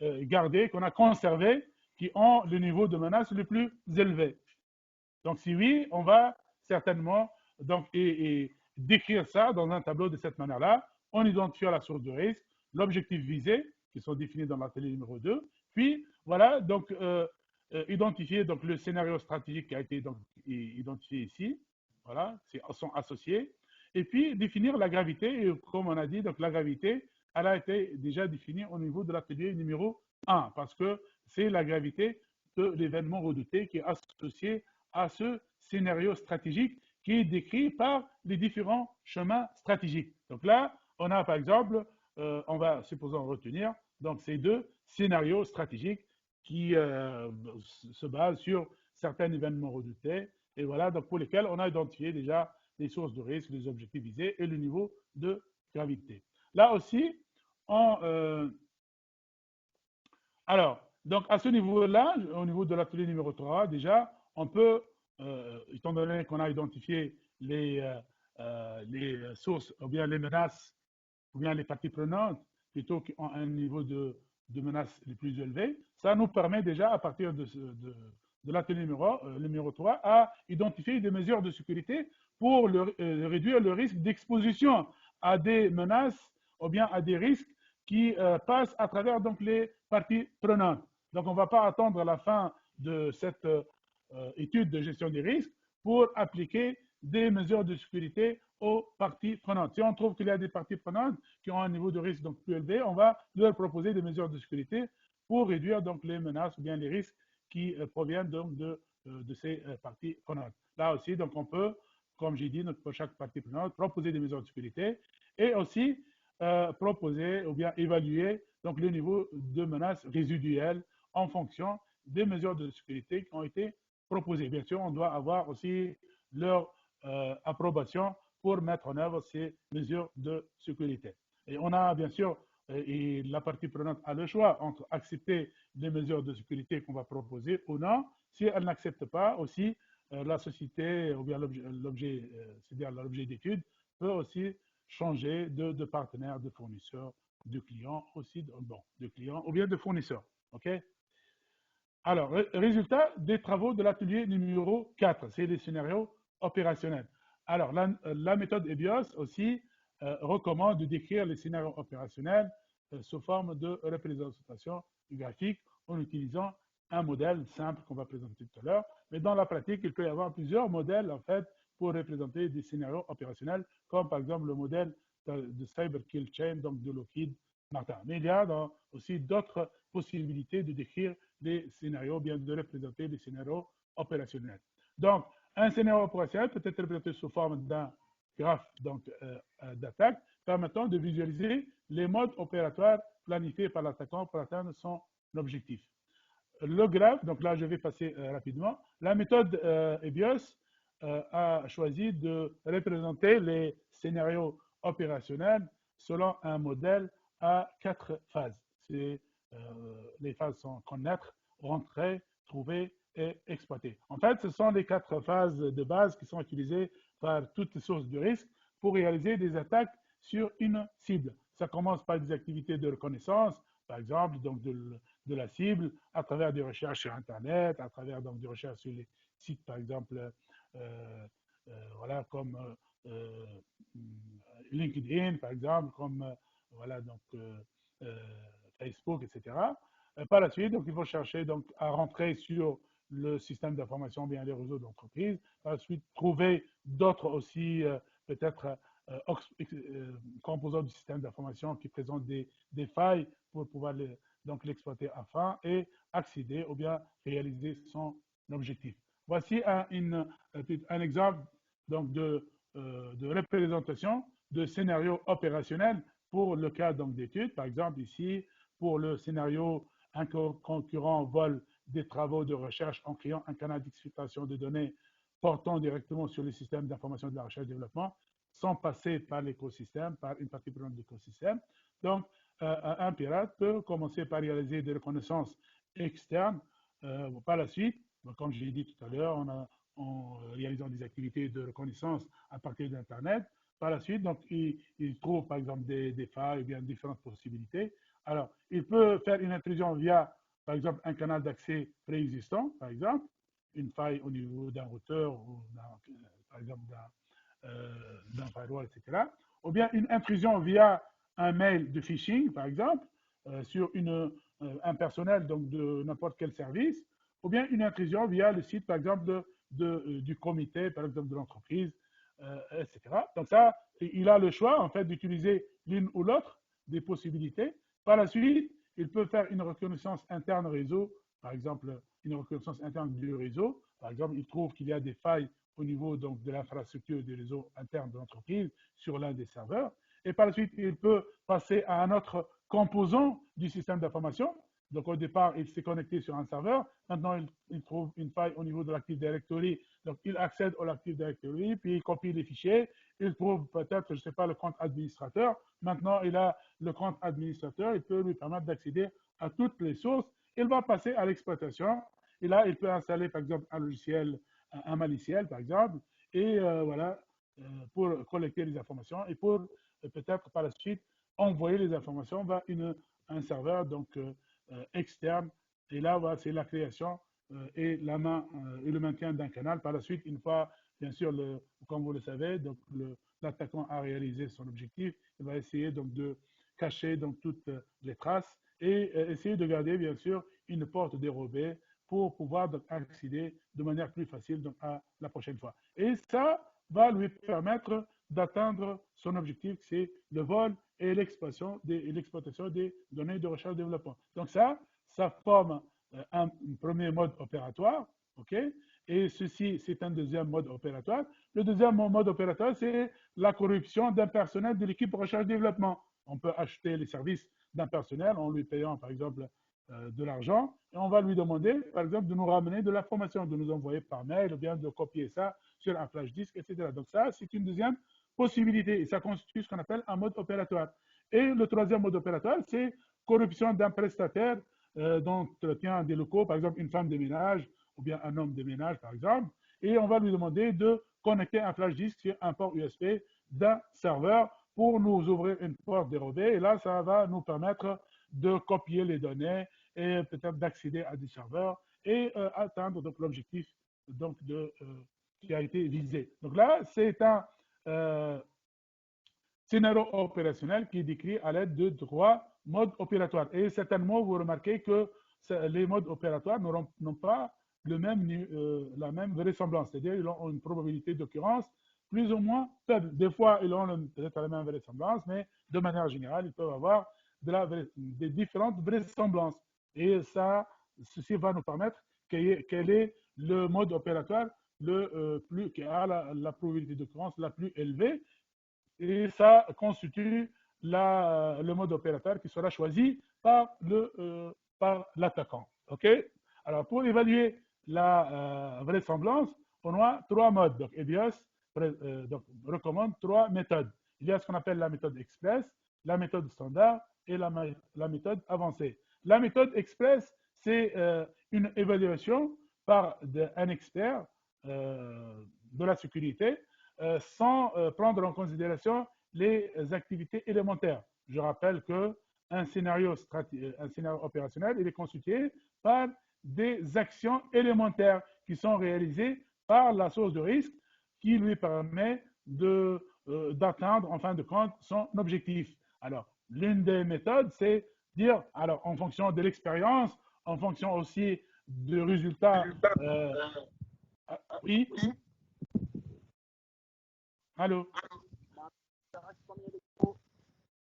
gardées, qu'on a conservées, qui ont le niveau de menace le plus élevé. Donc, si oui, on va certainement donc, décrire ça dans un tableau de cette manière-là, en identifiant la source de risque, l'objectif visé, qui sont définis dans l'atelier numéro 2, puis voilà, donc identifier donc, le scénario stratégique qui a été donc, identifié ici, voilà, sont associés, et puis définir la gravité, et comme on a dit, donc la gravité, elle a été déjà définie au niveau de l'atelier numéro 1, parce que c'est la gravité de l'événement redouté qui est associé à ce scénario stratégique qui est décrit par les différents chemins stratégiques. Donc là, on a par exemple, on va supposons retenir donc ces deux scénarios stratégiques qui se basent sur certains événements redoutés et voilà, donc pour lesquels on a identifié déjà les sources de risque, les objectifs visés et le niveau de gravité. Là aussi, alors, Donc, à ce niveau-là, au niveau de l'atelier numéro 3, déjà, on peut, étant donné qu'on a identifié les sources ou bien les menaces ou bien les parties prenantes, plutôt qui ont un niveau de menace le plus élevé, ça nous permet déjà, à partir de l'atelier numéro 3, à identifier des mesures de sécurité pour réduire le risque d'exposition à des menaces ou bien à des risques qui passent à travers donc, les parties prenantes. Donc, on ne va pas attendre la fin de cette étude de gestion des risques pour appliquer des mesures de sécurité aux parties prenantes. Si on trouve qu'il y a des parties prenantes qui ont un niveau de risque donc plus élevé, on va leur proposer des mesures de sécurité pour réduire donc les menaces ou bien les risques qui proviennent donc de ces parties prenantes. Là aussi, donc on peut, comme j'ai dit, pour chaque partie prenante, proposer des mesures de sécurité et aussi proposer ou bien évaluer donc le niveau de menace résiduelle en fonction des mesures de sécurité qui ont été proposées. Bien sûr, on doit avoir aussi leur approbation pour mettre en œuvre ces mesures de sécurité. Et on a bien sûr, et la partie prenante a le choix entre accepter les mesures de sécurité qu'on va proposer ou non. Si elle n'accepte pas, aussi, la société ou bien l'objet, c'est-à-dire l'objet d'étude, peut aussi changer de partenaire, de fournisseur, de client aussi, bon, de client ou bien de fournisseur. OK? Alors, résultat des travaux de l'atelier numéro 4, c'est les scénarios opérationnels. Alors, la méthode EBIOS aussi recommande de décrire les scénarios opérationnels sous forme de représentation graphique en utilisant un modèle simple qu'on va présenter tout à l'heure. Mais dans la pratique, il peut y avoir plusieurs modèles en fait pour représenter des scénarios opérationnels, comme par exemple le modèle de Cyber Kill Chain, donc de Lockheed Martin. Mais il y a aussi d'autres possibilités de décrire les scénarios, bien de représenter les scénarios opérationnels. Donc, un scénario opérationnel peut être représenté sous forme d'un graphe d'attaque permettant de visualiser les modes opératoires planifiés par l'attaquant pour atteindre son objectif. Le graphe, donc là je vais passer rapidement, la méthode EBIOS a choisi de représenter les scénarios opérationnels selon un modèle à 4 phases. Les phases sont connaître, rentrer, trouver et exploiter. En fait, ce sont les 4 phases de base qui sont utilisées par toutes les sources de risque pour réaliser des attaques sur une cible. Ça commence par des activités de reconnaissance, par exemple, donc de la cible à travers des recherches sur Internet, à travers donc des recherches sur les sites, par exemple, voilà, comme LinkedIn, par exemple, comme voilà, donc, Facebook, etc. Par la suite, donc, il faut chercher donc, à rentrer sur le système d'information, bien les réseaux d'entreprise. Par la suite, trouver d'autres aussi, peut-être, composants du système d'information qui présentent des failles pour pouvoir donc l'exploiter à fin et accéder ou bien réaliser son objectif. Voici un exemple donc de représentation de scénarios opérationnels pour le cas d'études. Par exemple, ici, pour le scénario, un concurrent vole des travaux de recherche en créant un canal d'exfiltration de données portant directement sur le système d'information de la recherche et développement, sans passer par l'écosystème, par une partie prenante de l'écosystème. Donc, un pirate peut commencer par réaliser des reconnaissances externes. Par la suite, comme je l'ai dit tout à l'heure, en réalisant des activités de reconnaissance à partir d'Internet. Par la suite, donc, il trouve par exemple des failles ou bien différentes possibilités. Alors, il peut faire une intrusion via, par exemple, un canal d'accès préexistant, par exemple, une faille au niveau d'un routeur ou par exemple d'un firewall, etc. Ou bien une intrusion via un mail de phishing, par exemple, sur un personnel donc de n'importe quel service, ou bien une intrusion via le site, par exemple, du comité, par exemple, de l'entreprise, etc. Donc ça, il a le choix, en fait, d'utiliser l'une ou l'autre des possibilités. Par la suite, il peut faire une reconnaissance interne réseau, par exemple, une reconnaissance interne du réseau. Par exemple, il trouve qu'il y a des failles au niveau donc, de l'infrastructure du réseau interne de l'entreprise sur l'un des serveurs. Et par la suite, il peut passer à un autre composant du système d'information. Donc, au départ, il s'est connecté sur un serveur. Maintenant, il trouve une faille au niveau de l'Active Directory. Donc, il accède à l'Active Directory, puis il copie les fichiers. Il trouve peut-être, je ne sais pas, le compte administrateur. Maintenant, il a le compte administrateur. Il peut lui permettre d'accéder à toutes les sources il va passer à l'exploitation. Et là, il peut installer, par exemple, un logiciel, un maliciel, par exemple, et voilà, pour collecter les informations et pour peut-être par la suite envoyer les informations vers un serveur donc, externe. Et là, voilà, c'est la création et, et le maintien d'un canal. Par la suite, une fois, bien sûr, comme vous le savez, donc l'attaquant a réalisé son objectif, il va essayer donc de cacher donc toutes les traces et essayer de garder, bien sûr, une porte dérobée pour pouvoir donc, accéder de manière plus facile donc, à la prochaine fois. Et ça va lui permettre d'atteindre son objectif, c'est le vol et l'exploitation des données de recherche et développement. Donc ça forme un premier mode opératoire, ok? Et ceci, c'est un deuxième mode opératoire. Le deuxième mode opératoire, c'est la corruption d'un personnel de l'équipe recherche et développement. On peut acheter les services d'un personnel en lui payant, par exemple, de l'argent, et on va lui demander, par exemple, de nous ramener de l'information, de nous envoyer par mail, ou bien de copier ça sur un flash disk, etc. Donc ça, c'est une deuxième possibilité, et ça constitue ce qu'on appelle un mode opératoire. Et le troisième mode opératoire, c'est corruption d'un prestataire d'entretien des locaux, par exemple une femme de ménage, ou bien un homme de ménage, par exemple, et on va lui demander de connecter un flash disk sur un port USB d'un serveur pour nous ouvrir une porte dérobée. Et là, ça va nous permettre de copier les données et peut-être d'accéder à des serveurs et atteindre donc l'objectif donc qui a été visé. Donc là, c'est un scénario opérationnel qui est décrit à l'aide de trois modes opératoires. Et certainement, vous remarquez que les modes opératoires n'ont pas la même vraisemblance, c'est-à-dire ils ont une probabilité d'occurrence plus ou moins faible. Des fois, ils ont peut-être la même vraisemblance, mais de manière générale, ils peuvent avoir des différentes vraisemblances. Et ça, ceci va nous permettre quel est le mode opératoire qui a la probabilité d'occurrence la plus élevée. Et ça constitue le mode opératoire qui sera choisi par l'attaquant. OK? Alors, pour évaluer la vraisemblance, on a trois modes. Donc, EBIOS recommande trois méthodes. Il y a ce qu'on appelle la méthode express, la méthode standard et la méthode avancée. La méthode express, c'est une évaluation par un expert de la sécurité sans prendre en considération les activités élémentaires. Je rappelle qu'un scénario opérationnel, il est constitué par des actions élémentaires qui sont réalisées par la source de risque qui lui permet d'atteindre en fin de compte son objectif. Alors, l'une des méthodes, c'est dire, alors en fonction de l'expérience, en fonction aussi du résultat, oui, allô.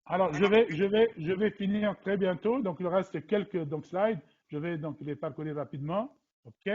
Alors, je vais finir très bientôt. Donc, il reste quelques slides. Je vais donc les parcourir rapidement. OK?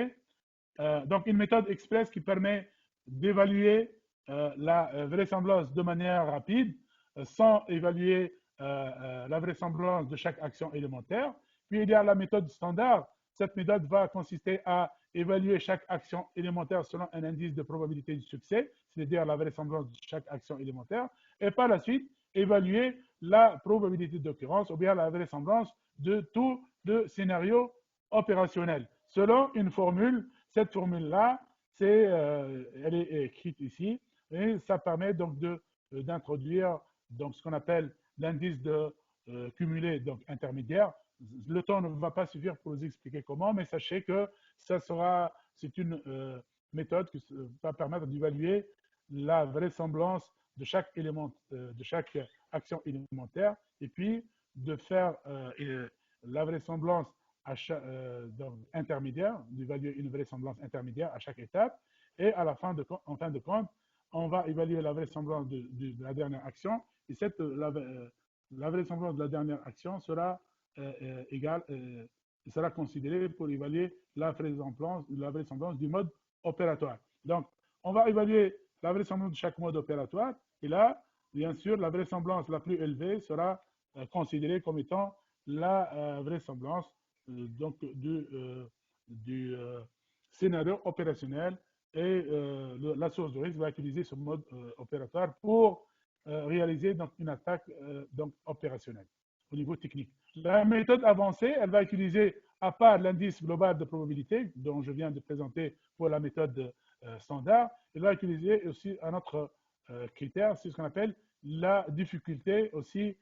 Donc, une méthode express qui permet d'évaluer la vraisemblance de manière rapide sans évaluer la vraisemblance de chaque action élémentaire. Puis, il y a la méthode standard. Cette méthode va consister à évaluer chaque action élémentaire selon un indice de probabilité de succès, c'est-à-dire la vraisemblance de chaque action élémentaire. Et par la suite, évaluer la probabilité d'occurrence ou bien la vraisemblance de tout le scénario opérationnel selon une formule. Cette formule-là, elle est écrite ici et ça permet donc d'introduire donc ce qu'on appelle l'indice de cumulé donc intermédiaire. Le temps ne va pas suffire pour vous expliquer comment, mais sachez que c'est une méthode qui va permettre d'évaluer la vraisemblance de chaque élément, de chaque action élémentaire, et puis de faire la vraisemblance intermédiaire, d'évaluer une vraisemblance intermédiaire à chaque étape, et en fin de compte, on va évaluer la vraisemblance de la dernière action, et la vraisemblance de la dernière action sera sera considérée pour évaluer la vraisemblance du mode opératoire. Donc, on va évaluer la vraisemblance de chaque mode opératoire, et là, bien sûr, la vraisemblance la plus élevée sera considérée comme étant la vraisemblance donc du scénario opérationnel, et la source de risque va utiliser ce mode opératoire pour réaliser donc une attaque donc opérationnelle. au niveau technique. La méthode avancée, elle va utiliser, à part l'indice global de probabilité, dont je viens de présenter pour la méthode standard, elle va utiliser aussi un autre critère, c'est ce qu'on appelle la difficulté aussi.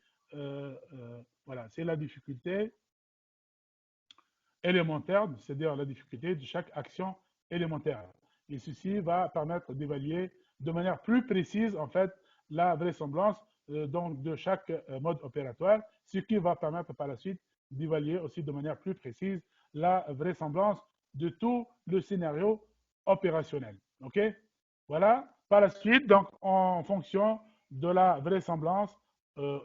Voilà, c'est la difficulté élémentaire, c'est-à-dire la difficulté de chaque action élémentaire. Et ceci va permettre d'évaluer de manière plus précise, en fait, la vraisemblance donc, de chaque mode opératoire, ce qui va permettre par la suite d'évaluer aussi de manière plus précise la vraisemblance de tout le scénario opérationnel. OK? Voilà. Par la suite, donc, en fonction de la vraisemblance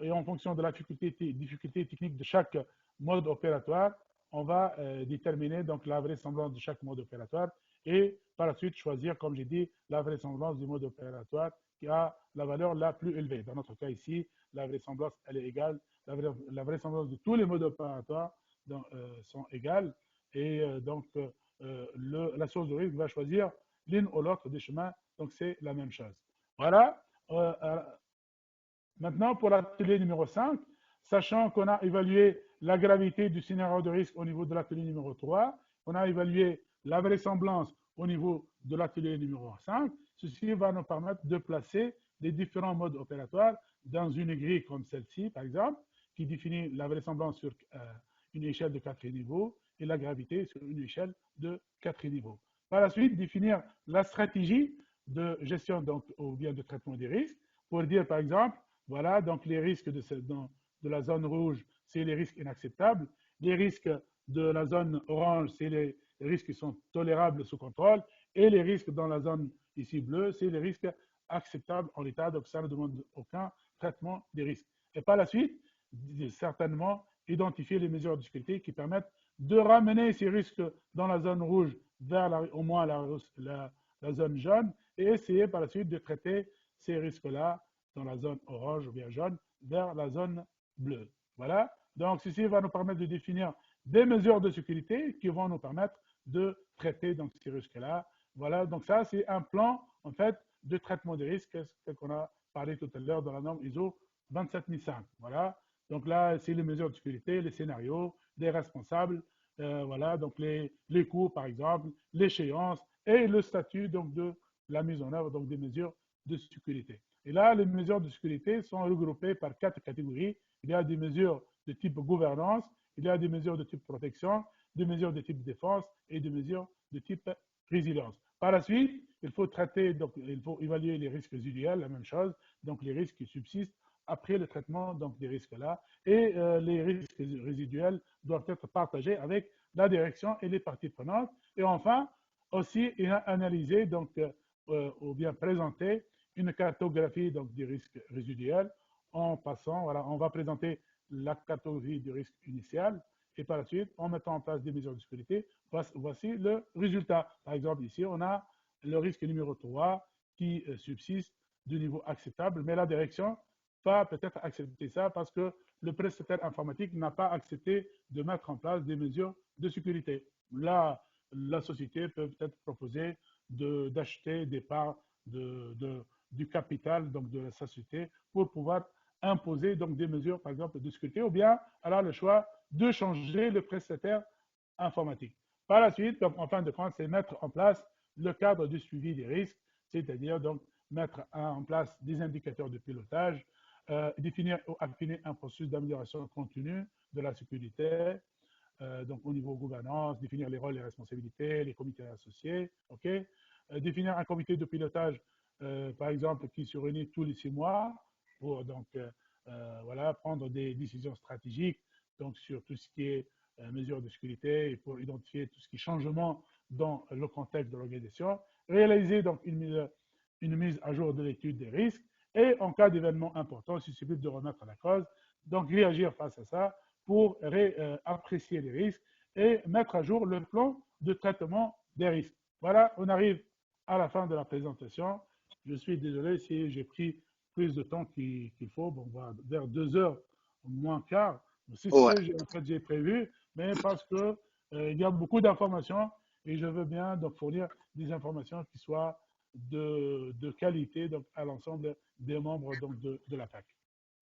et en fonction de la difficulté technique de chaque mode opératoire, on va déterminer donc la vraisemblance de chaque mode opératoire et par la suite choisir, comme j'ai dit, la vraisemblance du mode opératoire qui a la valeur la plus élevée. Dans notre cas ici, la vraisemblance, elle est égale, la vraisemblance de tous les modes opératoires donc, sont égales et donc la source de risque va choisir l'une ou l'autre des chemins, donc c'est la même chose. Voilà. Maintenant, pour l'atelier numéro 5, sachant qu'on a évalué la gravité du scénario de risque au niveau de l'atelier numéro 3, on a évalué la vraisemblance au niveau de l'atelier numéro 5, ceci va nous permettre de placer les différents modes opératoires dans une grille comme celle-ci, par exemple, qui définit la vraisemblance sur une échelle de 4 niveaux et la gravité sur une échelle de 4 niveaux. Par la suite, définir la stratégie de gestion donc, ou bien de traitement des risques pour dire, par exemple, voilà, donc les risques de la zone rouge, c'est les risques inacceptables. Les risques de la zone orange, c'est les risques qui sont tolérables sous contrôle. Et les risques dans la zone ici bleue, c'est les risques acceptables en l'état. Donc ça ne demande aucun traitement des risques. Et par la suite, certainement, identifier les mesures de sécurité qui permettent de ramener ces risques dans la zone rouge vers au moins la zone jaune et essayer par la suite de traiter ces risques-là dans la zone orange ou bien jaune vers la zone bleue. Voilà. Donc, ceci va nous permettre de définir des mesures de sécurité qui vont nous permettre de traiter donc, ces risques-là. Voilà. Donc, ça, c'est un plan, en fait, de traitement des risques, ce qu'on a parlé tout à l'heure dans la norme ISO 27005. Voilà. Donc là, c'est les mesures de sécurité, les scénarios, les responsables, voilà, donc les coûts, par exemple, l'échéance et le statut donc, de la mise en œuvre donc, des mesures de sécurité. Et là, les mesures de sécurité sont regroupées par 4 catégories. Il y a des mesures de type gouvernance, il y a des mesures de type protection, des mesures de type défense et des mesures de type résilience. Par la suite, il faut traiter, donc il faut évaluer les risques résiduels, la même chose, donc les risques qui subsistent après le traitement donc, des risques-là. Et les risques résiduels doivent être partagés avec la direction et les parties prenantes. Et enfin, aussi analyser donc, ou bien présenter une cartographie donc, des risques résiduels en passant, voilà, on va présenter la cartographie du risque initial et par la suite, en mettant en place des mesures de sécurité, voici le résultat. Par exemple, ici, on a le risque numéro 3 qui subsiste du niveau acceptable, mais la direction va peut-être accepter ça parce que le prestataire informatique n'a pas accepté de mettre en place des mesures de sécurité. Là, la société peut peut-être proposer d'acheter des parts du capital donc de la société pour pouvoir imposer donc des mesures, par exemple, de sécurité, ou bien elle a le choix de changer le prestataire informatique. Par la suite, donc, en fin de compte, c'est mettre en place le cadre du suivi des risques, c'est-à-dire donc mettre en place des indicateurs de pilotage, définir ou affiner un processus d'amélioration continue de la sécurité, donc au niveau gouvernance, définir les rôles et les responsabilités, les comités associés, ok, définir un comité de pilotage, par exemple, qui se réunit tous les 6 mois pour donc voilà, prendre des décisions stratégiques donc sur tout ce qui est mesures de sécurité et pour identifier tout ce qui est changement dans le contexte de l'organisation, réaliser donc une mise à jour de l'étude des risques et en cas d'événement important susceptible de remettre la cause, donc réagir face à ça pour apprécier les risques et mettre à jour le plan de traitement des risques. Voilà, on arrive à la fin de la présentation. Je suis désolé si j'ai pris plus de temps qu'il faut. Bon, on va vers 2 heures moins quart. C'est ce Ouais. que en fait, j'ai prévu, mais parce que il y a beaucoup d'informations et je veux bien donc fournir des informations qui soient de qualité donc, à l'ensemble des membres donc, de la PAC.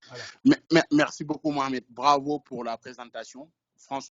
Voilà. Merci beaucoup, Mohamed. Bravo pour la présentation. Franchement.